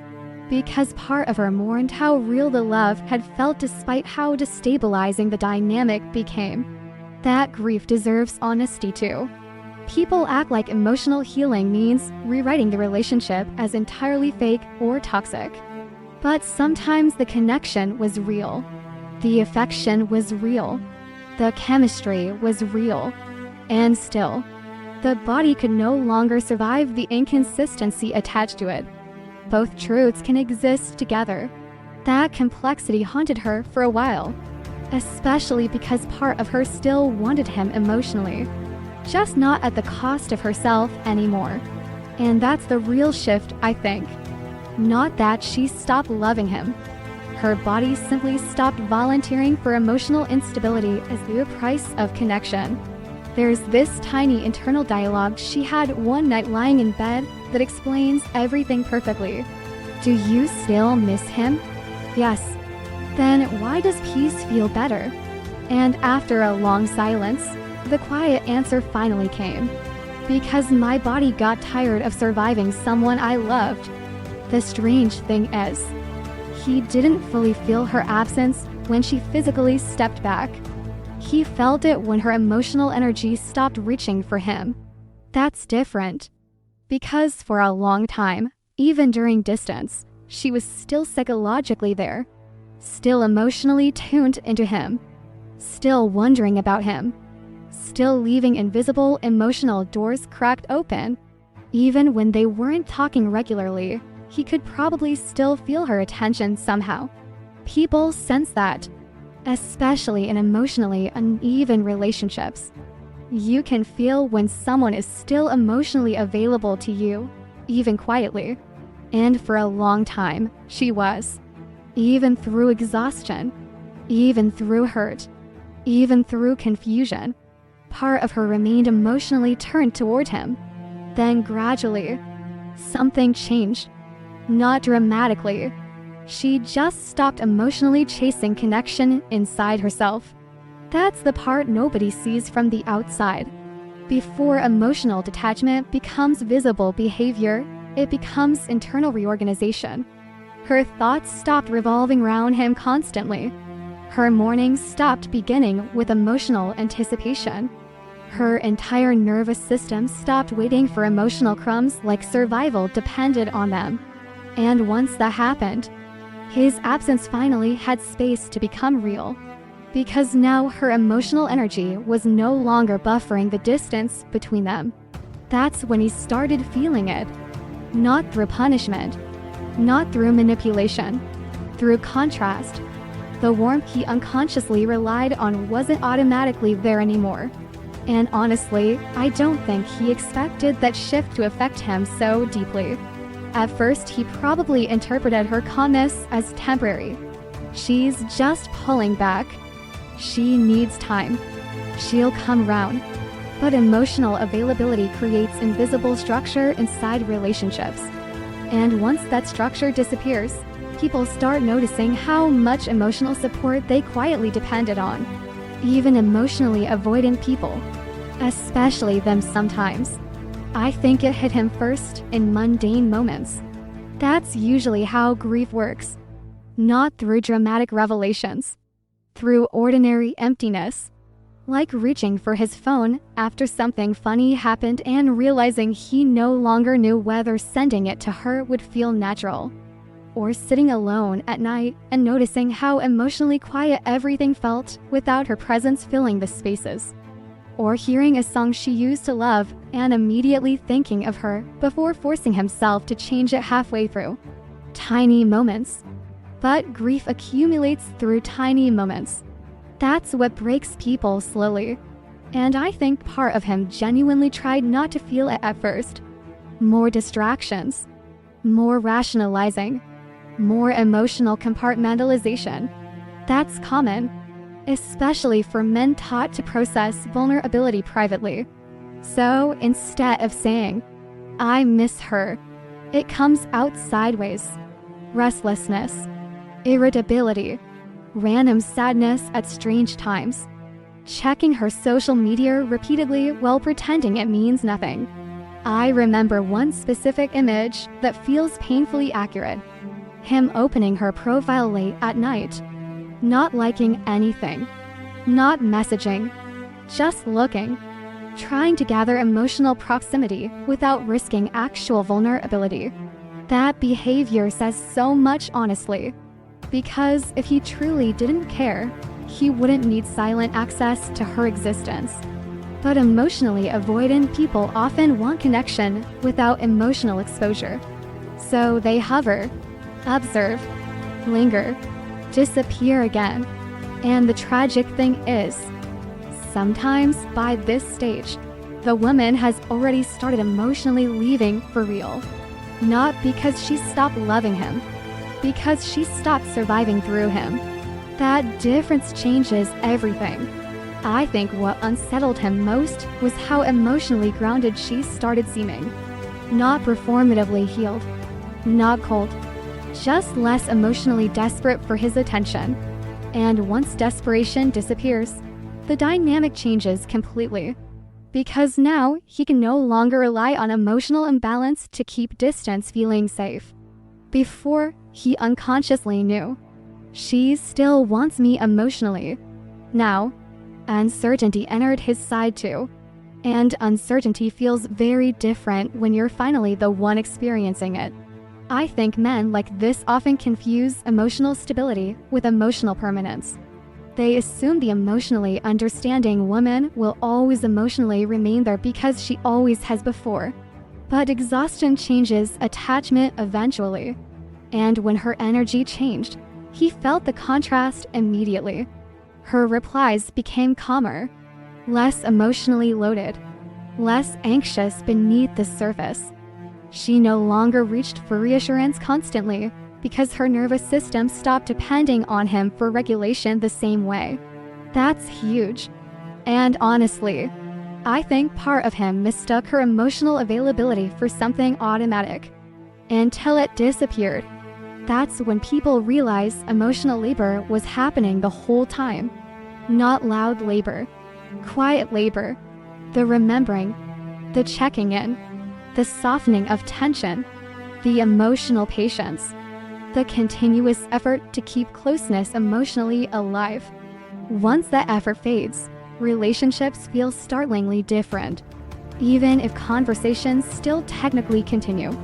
because part of her mourned how real the love had felt despite how destabilizing the dynamic became. That grief deserves honesty too. People act like emotional healing means rewriting the relationship as entirely fake or toxic. But sometimes the connection was real. The affection was real. The chemistry was real. And still, the body could no longer survive the inconsistency attached to it. Both truths can exist together. That complexity haunted her for a while, especially because part of her still wanted him emotionally, just not at the cost of herself anymore. And that's the real shift, I think. Not that she stopped loving him. Her body simply stopped volunteering for emotional instability as the price of connection. There's this tiny internal dialogue she had one night lying in bed that explains everything perfectly. Do you still miss him? Yes. Then why does peace feel better? And after a long silence, the quiet answer finally came. Because my body got tired of surviving someone I loved. The strange thing is, he didn't fully feel her absence when she physically stepped back. He felt it when her emotional energy stopped reaching for him. That's different. Because for a long time, even during distance, she was still psychologically there, still emotionally tuned into him, still wondering about him, still leaving invisible emotional doors cracked open. Even when they weren't talking regularly, he could probably still feel her attention somehow. People sense that, especially in emotionally uneven relationships. You can feel when someone is still emotionally available to you, even quietly. And for a long time, she was. Even through exhaustion, even through hurt, even through confusion, part of her remained emotionally turned toward him. Then gradually, something changed. Not dramatically. She just stopped emotionally chasing connection inside herself. That's the part nobody sees from the outside. Before emotional detachment becomes visible behavior, it becomes internal reorganization. Her thoughts stopped revolving around him constantly. Her mornings stopped beginning with emotional anticipation. Her entire nervous system stopped waiting for emotional crumbs like survival depended on them. And once that happened, his absence finally had space to become real. Because now her emotional energy was no longer buffering the distance between them. That's when he started feeling it. Not through punishment, not through manipulation, through contrast. The warmth he unconsciously relied on wasn't automatically there anymore. And honestly, I don't think he expected that shift to affect him so deeply. At first, he probably interpreted her calmness as temporary. She's just pulling back. She needs time. She'll come round. But emotional availability creates invisible structure inside relationships. And once that structure disappears, people start noticing how much emotional support they quietly depended on. Even emotionally avoidant people. Especially them sometimes. I think it hit him first in mundane moments. That's usually how grief works. Not through dramatic revelations. Through ordinary emptiness. Like reaching for his phone after something funny happened and realizing he no longer knew whether sending it to her would feel natural. Or sitting alone at night and noticing how emotionally quiet everything felt without her presence filling the spaces. Or hearing a song she used to love and immediately thinking of her before forcing himself to change it halfway through. Tiny moments. But grief accumulates through tiny moments. That's what breaks people slowly. And I think part of him genuinely tried not to feel it at first. More distractions. More rationalizing. More emotional compartmentalization. That's common. Especially for men taught to process vulnerability privately. So instead of saying, "I miss her," it comes out sideways. Restlessness, irritability, random sadness at strange times, checking her social media repeatedly while pretending it means nothing. I remember one specific image that feels painfully accurate. Him opening her profile late at night. Not liking anything, not messaging, just looking, trying to gather emotional proximity without risking actual vulnerability. That behavior says so much honestly, because if he truly didn't care, he wouldn't need silent access to her existence. But emotionally avoidant people often want connection without emotional exposure. So they hover, observe, linger, disappear again. And the tragic thing is, sometimes by this stage, the woman has already started emotionally leaving for real. Not because she stopped loving him, because she stopped surviving through him. That difference changes everything. I think what unsettled him most was how emotionally grounded she started seeming. Not performatively healed, not cold, just less emotionally desperate for his attention. And once desperation disappears, the dynamic changes completely. Because now he can no longer rely on emotional imbalance to keep distance feeling safe. Before, he unconsciously knew, she still wants me emotionally. Now, uncertainty entered his side too. And uncertainty feels very different when you're finally the one experiencing it. I think men like this often confuse emotional stability with emotional permanence. They assume the emotionally understanding woman will always emotionally remain there because she always has before. But exhaustion changes attachment eventually. And when her energy changed, he felt the contrast immediately. Her replies became calmer, less emotionally loaded, less anxious beneath the surface. She no longer reached for reassurance constantly because her nervous system stopped depending on him for regulation the same way. That's huge. And honestly, I think part of him mistook her emotional availability for something automatic. Until it disappeared. That's when people realize emotional labor was happening the whole time. Not loud labor, quiet labor, the remembering, the checking in, the softening of tension, the emotional patience, the continuous effort to keep closeness emotionally alive. Once that effort fades, relationships feel startlingly different, even if conversations still technically continue.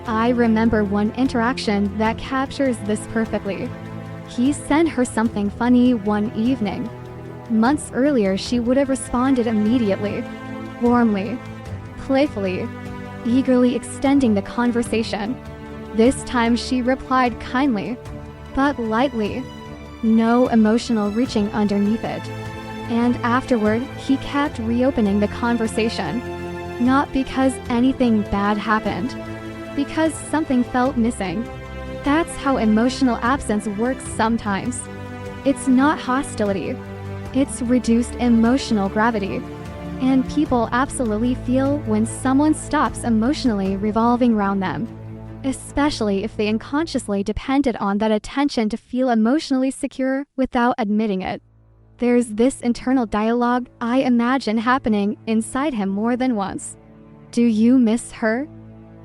I remember one interaction that captures this perfectly. He sent her something funny one evening. Months earlier, she would have responded immediately, warmly, playfully, eagerly extending the conversation. This time she replied kindly, but lightly, no emotional reaching underneath it. And afterward, he kept reopening the conversation, not because anything bad happened, because something felt missing. That's how emotional absence works sometimes. It's not hostility, it's reduced emotional gravity. And people absolutely feel when someone stops emotionally revolving around them, especially if they unconsciously depended on that attention to feel emotionally secure without admitting it. There's this internal dialogue I imagine happening inside him more than once. Do you miss her?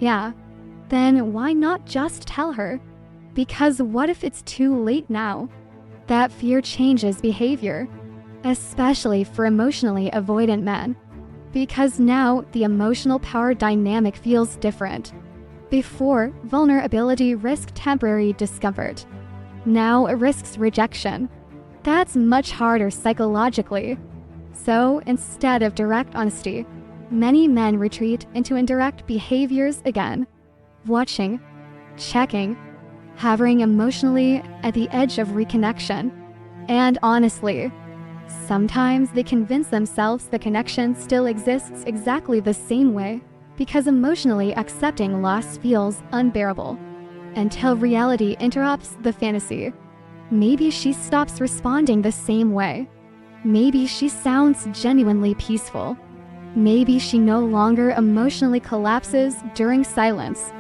Yeah. Then why not just tell her? Because what if it's too late now? That fear changes behavior, especially for emotionally avoidant men. Because now the emotional power dynamic feels different. Before, vulnerability risked temporary discomfort. Now it risks rejection. That's much harder psychologically. So instead of direct honesty, many men retreat into indirect behaviors again. Watching, checking, hovering emotionally at the edge of reconnection. And honestly, sometimes they convince themselves the connection still exists exactly the same way because emotionally accepting loss feels unbearable. Until reality interrupts the fantasy. Maybe she stops responding the same way. Maybe she sounds genuinely peaceful. Maybe she no longer emotionally collapses during silence.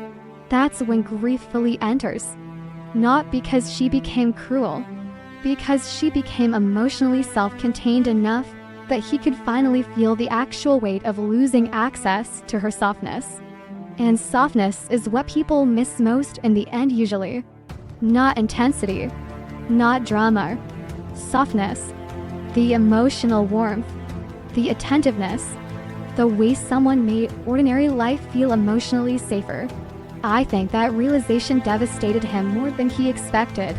That's when grief fully enters. Not because she became cruel, because she became emotionally self-contained enough that he could finally feel the actual weight of losing access to her softness. And softness is what people miss most in the end usually. Not intensity, not drama. Softness, the emotional warmth, the attentiveness, the way someone made ordinary life feel emotionally safer. I think that realization devastated him more than he expected.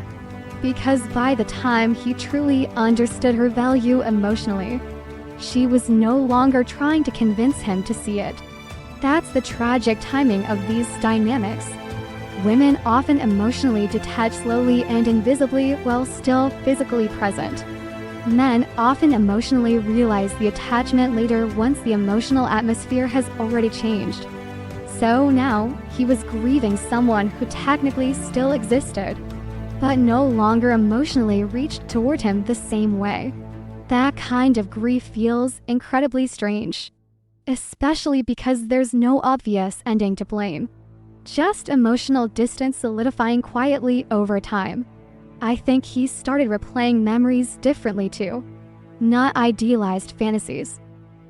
Because by the time he truly understood her value emotionally, she was no longer trying to convince him to see it. That's the tragic timing of these dynamics. Women often emotionally detach slowly and invisibly while still physically present. Men often emotionally realize the attachment later once the emotional atmosphere has already changed. So now, he was grieving someone who technically still existed, but no longer emotionally reached toward him the same way. That kind of grief feels incredibly strange, especially because there's no obvious ending to blame. Just emotional distance solidifying quietly over time. I think he started replaying memories differently too. Not idealized fantasies.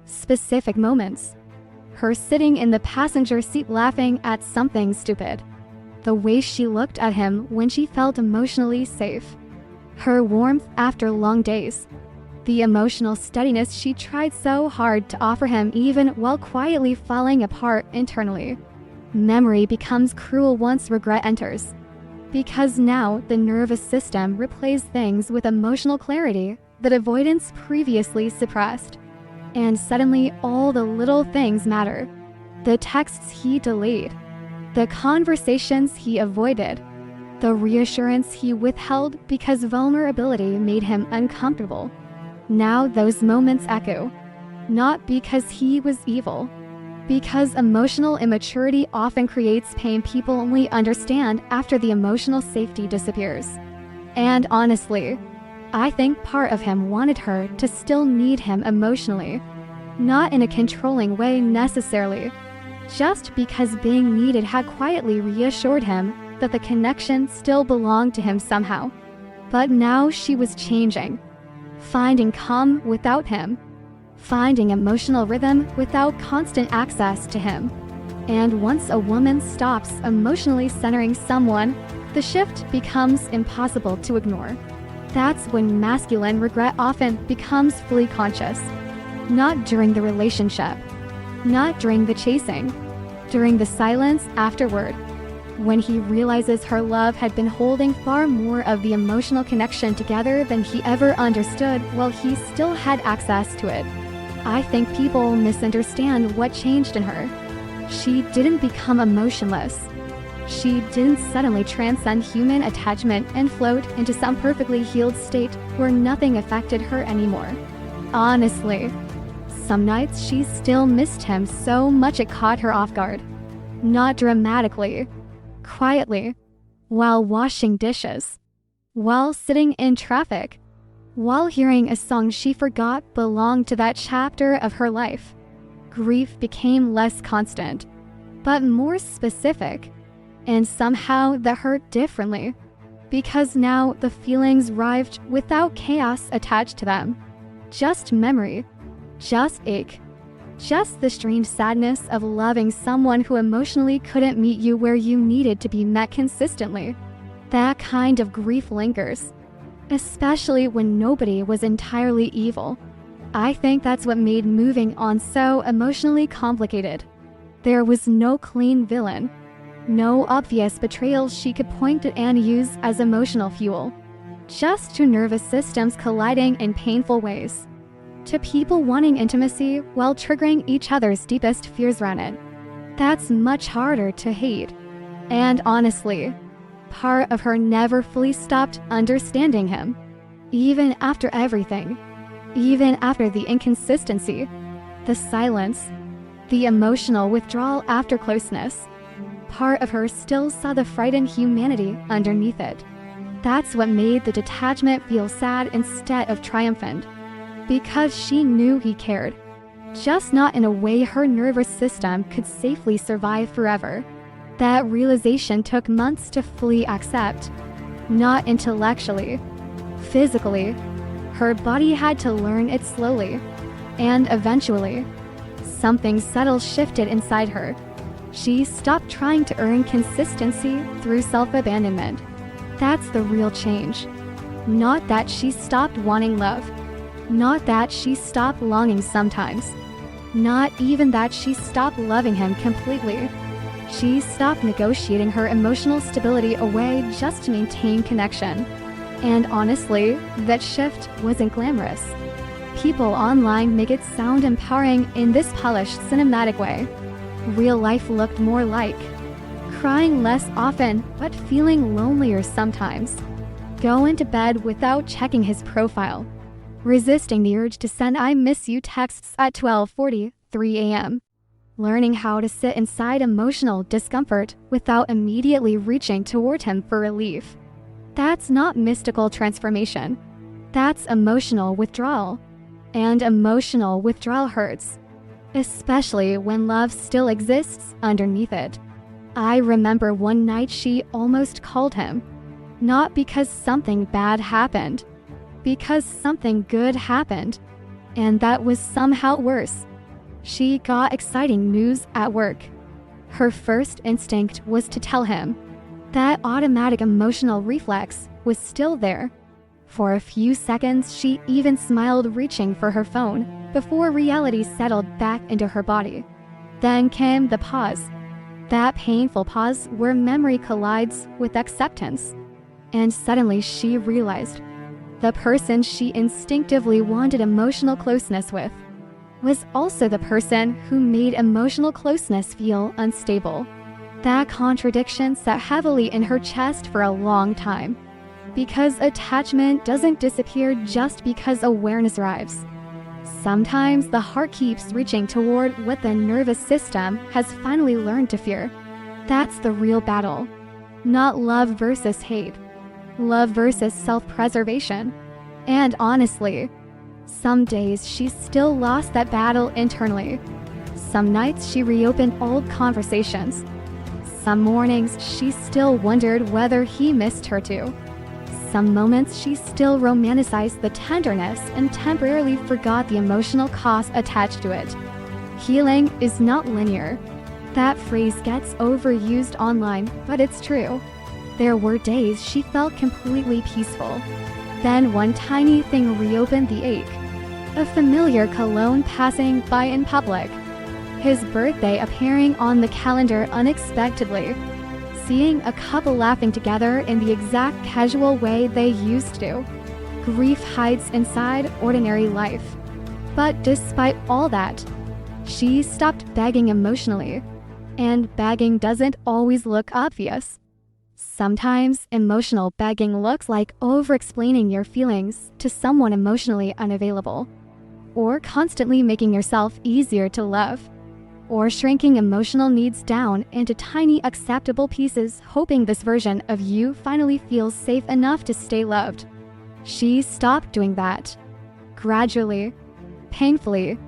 Specific moments. Her sitting in the passenger seat laughing at something stupid. The way she looked at him when she felt emotionally safe. Her warmth after long days. The emotional steadiness she tried so hard to offer him even while quietly falling apart internally. Memory becomes cruel once regret enters. Because now the nervous system replays things with emotional clarity that avoidance previously suppressed. And suddenly all the little things matter. The texts he delayed, the conversations he avoided, the reassurance he withheld because vulnerability made him uncomfortable. Now those moments echo, not because he was evil, because emotional immaturity often creates pain people only understand after the emotional safety disappears. And honestly, I think part of him wanted her to still need him emotionally, not in a controlling way necessarily, just because being needed had quietly reassured him that the connection still belonged to him somehow. But now she was changing, finding calm without him, finding emotional rhythm without constant access to him. And once a woman stops emotionally centering someone, the shift becomes impossible to ignore. That's when masculine regret often becomes fully conscious. Not during the relationship, not during the chasing, during the silence afterward. When he realizes her love had been holding far more of the emotional connection together than he ever understood while he still had access to it. I think people misunderstand what changed in her. She didn't become emotionless. She didn't suddenly transcend human attachment and float into some perfectly healed state where nothing affected her anymore. Honestly, some nights she still missed him so much it caught her off guard. Not dramatically, quietly, while washing dishes, while sitting in traffic, while hearing a song she forgot belonged to that chapter of her life. Grief became less constant, but more specific, and somehow that hurt differently, because now the feelings arrived without chaos attached to them. Just memory, just ache, just the strange sadness of loving someone who emotionally couldn't meet you where you needed to be met consistently. That kind of grief lingers, especially when nobody was entirely evil. I think that's what made moving on so emotionally complicated. There was no clean villain, no obvious betrayals she could point at and use as emotional fuel. Just two nervous systems colliding in painful ways. To people wanting intimacy while triggering each other's deepest fears around it. That's much harder to hate. And honestly, part of her never fully stopped understanding him. Even after everything. Even after the inconsistency, the silence, the emotional withdrawal after closeness. Part of her still saw the frightened humanity underneath it. That's what made the detachment feel sad instead of triumphant. Because she knew he cared, just not in a way her nervous system could safely survive forever. That realization took months to fully accept. Not intellectually, physically. Her body had to learn it slowly. And eventually, something subtle shifted inside her. She stopped trying to earn consistency through self-abandonment. That's the real change. Not that she stopped wanting love. Not that she stopped longing sometimes. Not even that she stopped loving him completely. She stopped negotiating her emotional stability away just to maintain connection. And honestly, that shift wasn't glamorous. People online make it sound empowering in this polished cinematic way. Real life looked more like crying less often, but feeling lonelier sometimes. Going to bed without checking his profile. Resisting the urge to send "I miss you" texts at 12:43 a.m. Learning how to sit inside emotional discomfort without immediately reaching toward him for relief. That's not mystical transformation. That's emotional withdrawal. And emotional withdrawal hurts, especially when love still exists underneath it. I remember one night she almost called him, not because something bad happened, because something good happened, and that was somehow worse. She got exciting news at work. Her first instinct was to tell him. That automatic emotional reflex was still there, For a few seconds, she even smiled, reaching for her phone, before reality settled back into her body. Then came the pause. That painful pause where memory collides with acceptance. And suddenly she realized the person she instinctively wanted emotional closeness with was also the person who made emotional closeness feel unstable. That contradiction sat heavily in her chest for a long time. Because attachment doesn't disappear just because awareness arrives. Sometimes the heart keeps reaching toward what the nervous system has finally learned to fear. That's the real battle. Not love versus hate. Love versus self-preservation. And honestly, some days she still lost that battle internally. Some nights she reopened old conversations. Some mornings she still wondered whether he missed her too. Some moments she still romanticized the tenderness and temporarily forgot the emotional cost attached to it. Healing is not linear. That phrase gets overused online, but it's true. There were days she felt completely peaceful. Then one tiny thing reopened the ache. A familiar cologne passing by in public. His birthday appearing on the calendar unexpectedly. Seeing a couple laughing together in the exact casual way they used to. Grief hides inside ordinary life. But despite all that, she stopped begging emotionally. And begging doesn't always look obvious. Sometimes emotional begging looks like over-explaining your feelings to someone emotionally unavailable. Or constantly making yourself easier to love. Or shrinking emotional needs down into tiny acceptable pieces, hoping this version of you finally feels safe enough to stay loved. She stopped doing that. Gradually, painfully,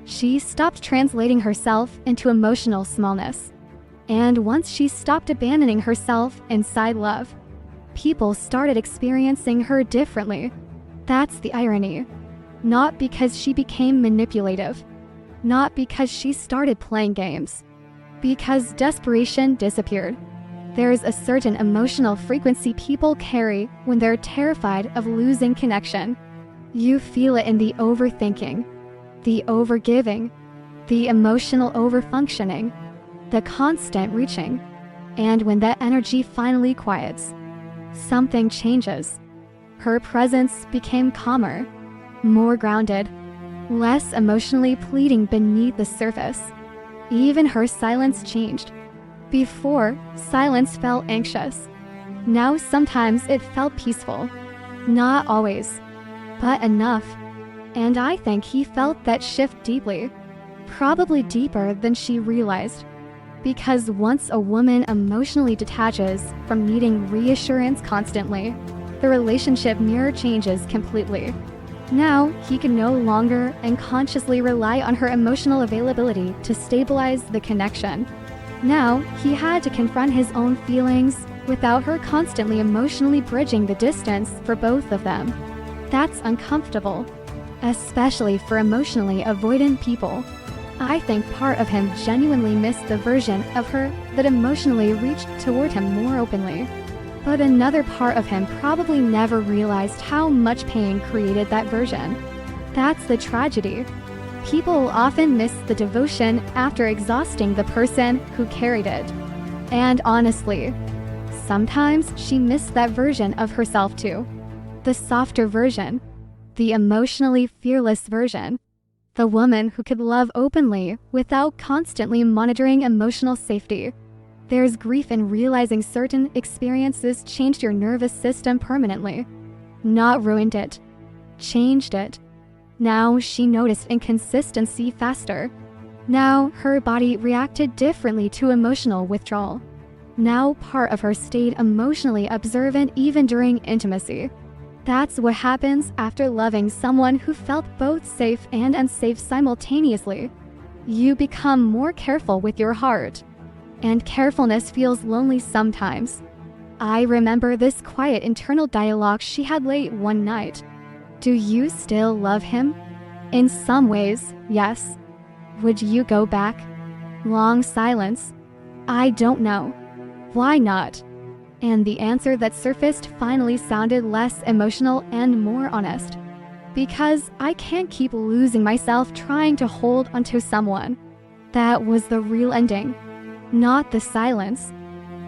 she stopped translating herself into emotional smallness. And once she stopped abandoning herself inside love, people started experiencing her differently. That's the irony. Not because she became manipulative. Not because she started playing games. Because desperation disappeared. There's a certain emotional frequency people carry when they're terrified of losing connection. You feel it in the overthinking, the overgiving, the emotional overfunctioning, the constant reaching. And when that energy finally quiets, something changes. Her presence became calmer, more grounded, less emotionally pleading beneath the surface. Even her silence changed. Before, silence felt anxious. Now sometimes it felt peaceful. Not always, but enough. And I think he felt that shift deeply. Probably deeper than she realized. Because once a woman emotionally detaches from needing reassurance constantly, the relationship mirror changes completely. Now, he can no longer unconsciously rely on her emotional availability to stabilize the connection. Now, he had to confront his own feelings without her constantly emotionally bridging the distance for both of them. That's uncomfortable, especially for emotionally avoidant people. I think part of him genuinely missed the version of her that emotionally reached toward him more openly. But another part of him probably never realized how much pain created that version. That's the tragedy. People often miss the devotion after exhausting the person who carried it. And honestly, sometimes she missed that version of herself too. The softer version. The emotionally fearless version. The woman who could love openly without constantly monitoring emotional safety. There's grief in realizing certain experiences changed your nervous system permanently. Not ruined it. Changed it. Now she noticed inconsistency faster. Now her body reacted differently to emotional withdrawal. Now part of her stayed emotionally observant even during intimacy. That's what happens after loving someone who felt both safe and unsafe simultaneously. You become more careful with your heart. And carefulness feels lonely sometimes. I remember this quiet internal dialogue she had late one night. Do you still love him? In some ways, yes. Would you go back? Long silence. I don't know. Why not? And the answer that surfaced finally sounded less emotional and more honest. Because I can't keep losing myself trying to hold onto someone. That was the real ending. Not the silence.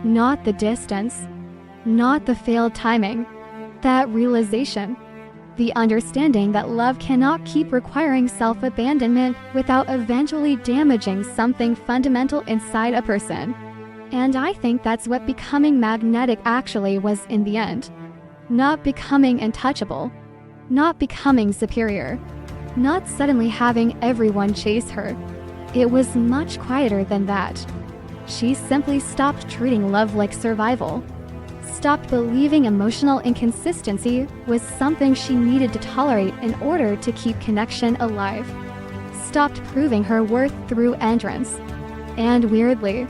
Not the distance. Not the failed timing. That realization. The understanding that love cannot keep requiring self-abandonment without eventually damaging something fundamental inside a person. And I think that's what becoming magnetic actually was in the end. Not becoming untouchable. Not becoming superior. Not suddenly having everyone chase her. It was much quieter than that. She simply stopped treating love like survival. Stopped believing emotional inconsistency was something she needed to tolerate in order to keep connection alive. Stopped proving her worth through endurance. And weirdly,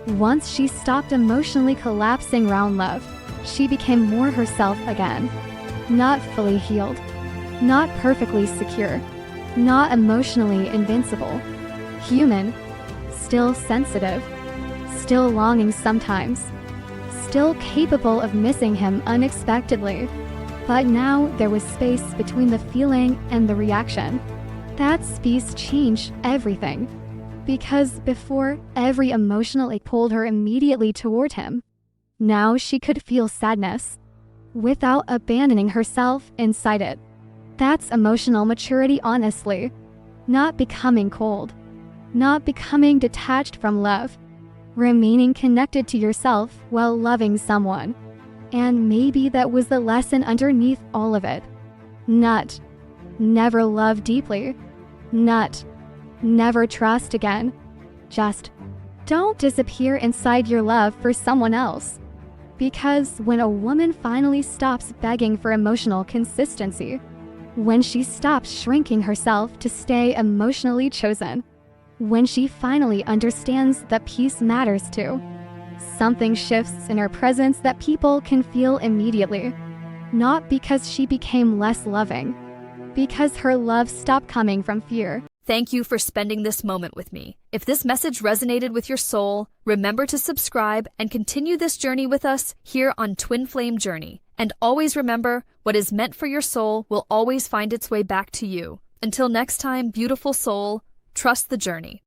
once she stopped emotionally collapsing around love, she became more herself again. Not fully healed. Not perfectly secure. Not emotionally invincible. Human. Still sensitive. Still longing sometimes. Still capable of missing him unexpectedly. But now there was space between the feeling and the reaction. That space changed everything. Because before, every emotional ache pulled her immediately toward him. Now she could feel sadness without abandoning herself inside it. That's emotional maturity, honestly. Not becoming cold. Not becoming detached from love. Remaining connected to yourself while loving someone. And maybe that was the lesson underneath all of it. Not never love deeply. Not never trust again. Just don't disappear inside your love for someone else. Because when a woman finally stops begging for emotional consistency, when she stops shrinking herself to stay emotionally chosen, when she finally understands that peace matters too, something shifts in her presence that people can feel immediately. Not because she became less loving, because her love stopped coming from fear. Thank you for spending this moment with me. If this message resonated with your soul, remember to subscribe and continue this journey with us here on Twin Flame Journey. And always remember, what is meant for your soul will always find its way back to you. Until next time, beautiful soul, trust the journey.